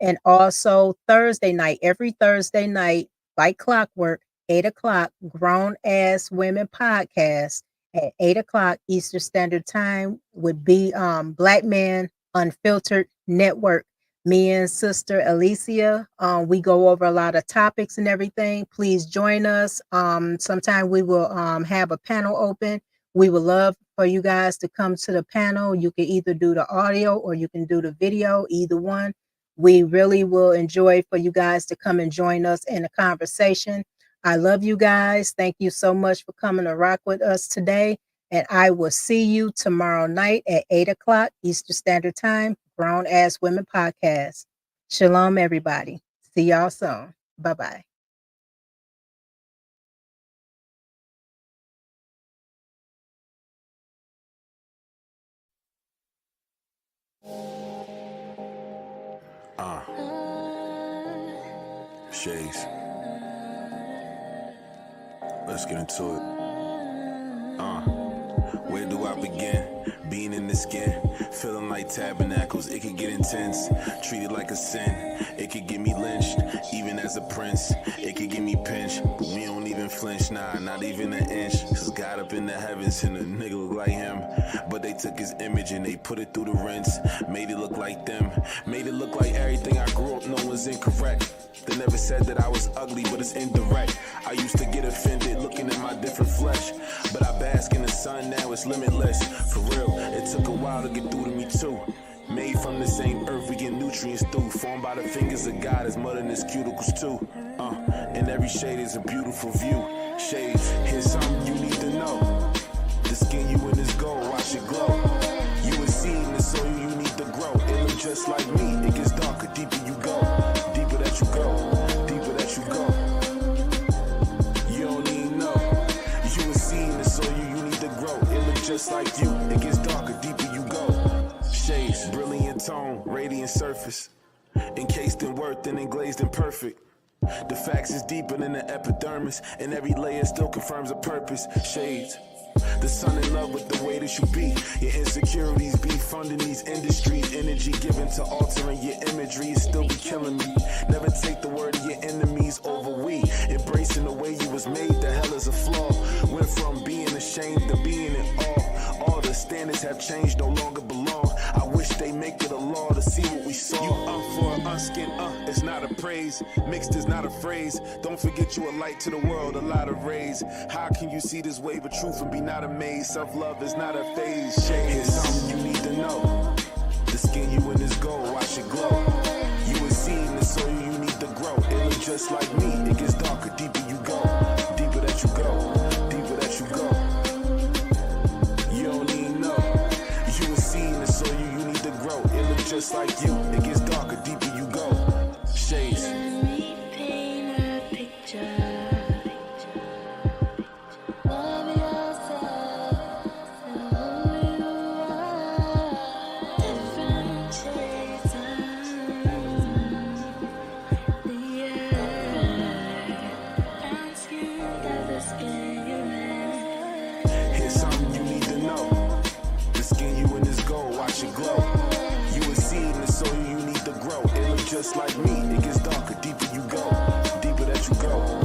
And also Thursday night, every Thursday night, like clockwork, 8 o'clock, Grown Ass Women Podcast at 8 o'clock Eastern Standard Time would be Black Men Unfiltered Network. Me and Sister Alicia, we go over a lot of topics and everything. Please join us. Sometime we will have a panel open. We would love for you guys to come to the panel. You can either do the audio or you can do the video, either one. We really will enjoy for you guys to come and join us in a conversation. I love you guys. Thank you so much for coming to rock with us today. And I will see you tomorrow night at 8 o'clock Eastern Standard Time, Grown Ass Women Podcast. Shalom, everybody. See y'all soon. Bye-bye. Shades. Let's get into it. Where do I begin? Being in the skin, feeling like tabernacles, it could get intense. Treated like a sin, it could get me lynched. Even as a prince, it could get me pinched. But we don't even flinch, nah, not even an inch. Cause God up in the heavens and a nigga look like him. But they took his image and they put it through the rinse. Made it look like them, made it look like everything I grew up knowing was incorrect. They never said that I was ugly, but it's indirect. I used to get offended looking at my different flesh, but I bask in the sun, now it's limitless. For real, it took a while to get through to me too. Made from the same earth, we get nutrients through. Formed by the fingers of God, his mud and his cuticles too. And every shade is a beautiful view. Shades, here's something you need to know. The skin you in is gold, watch it glow. You a seed in the soil, you need to grow. It look just like me, it gets darker, deeper you go. Deeper that you go, deeper that you go. You don't even know. You a seed in the soil, you need to grow. It look just like you, it gets darker, deeper you go. Shades, brilliant tone, radiant surface. Encased in worth and glazed in perfect. The facts is deeper than the epidermis, and every layer still confirms a purpose. Shades. The sun in love with the way that you be. Your insecurities be funding these industries. Energy given to altering your imagery, it still be killing me. Never take the word of your enemies over we. Embracing the way you was made, the hell is a flaw. Went from being ashamed to being in awe. All the standards have changed, no longer belong. I wish they make it a law to see what we saw. You for unskinned, it's not a praise. Mixed is not a phrase. Don't forget you a light to the world, a lot of rays. How can you see this wave of truth and be not amazed? Self-love is not a phase. Here's something you need to know. The skin you in is gold, watch it glow. You a seed in the soil, you need to grow. It look just like me, it gets darker, deeper you go. Deeper that you go, deeper that you go. You don't even know. You a seed in the soil, you need to grow. It look just like you, it gets darker, deeper you go. Shades. Just like me, it gets darker, deeper you go. Deeper that you go.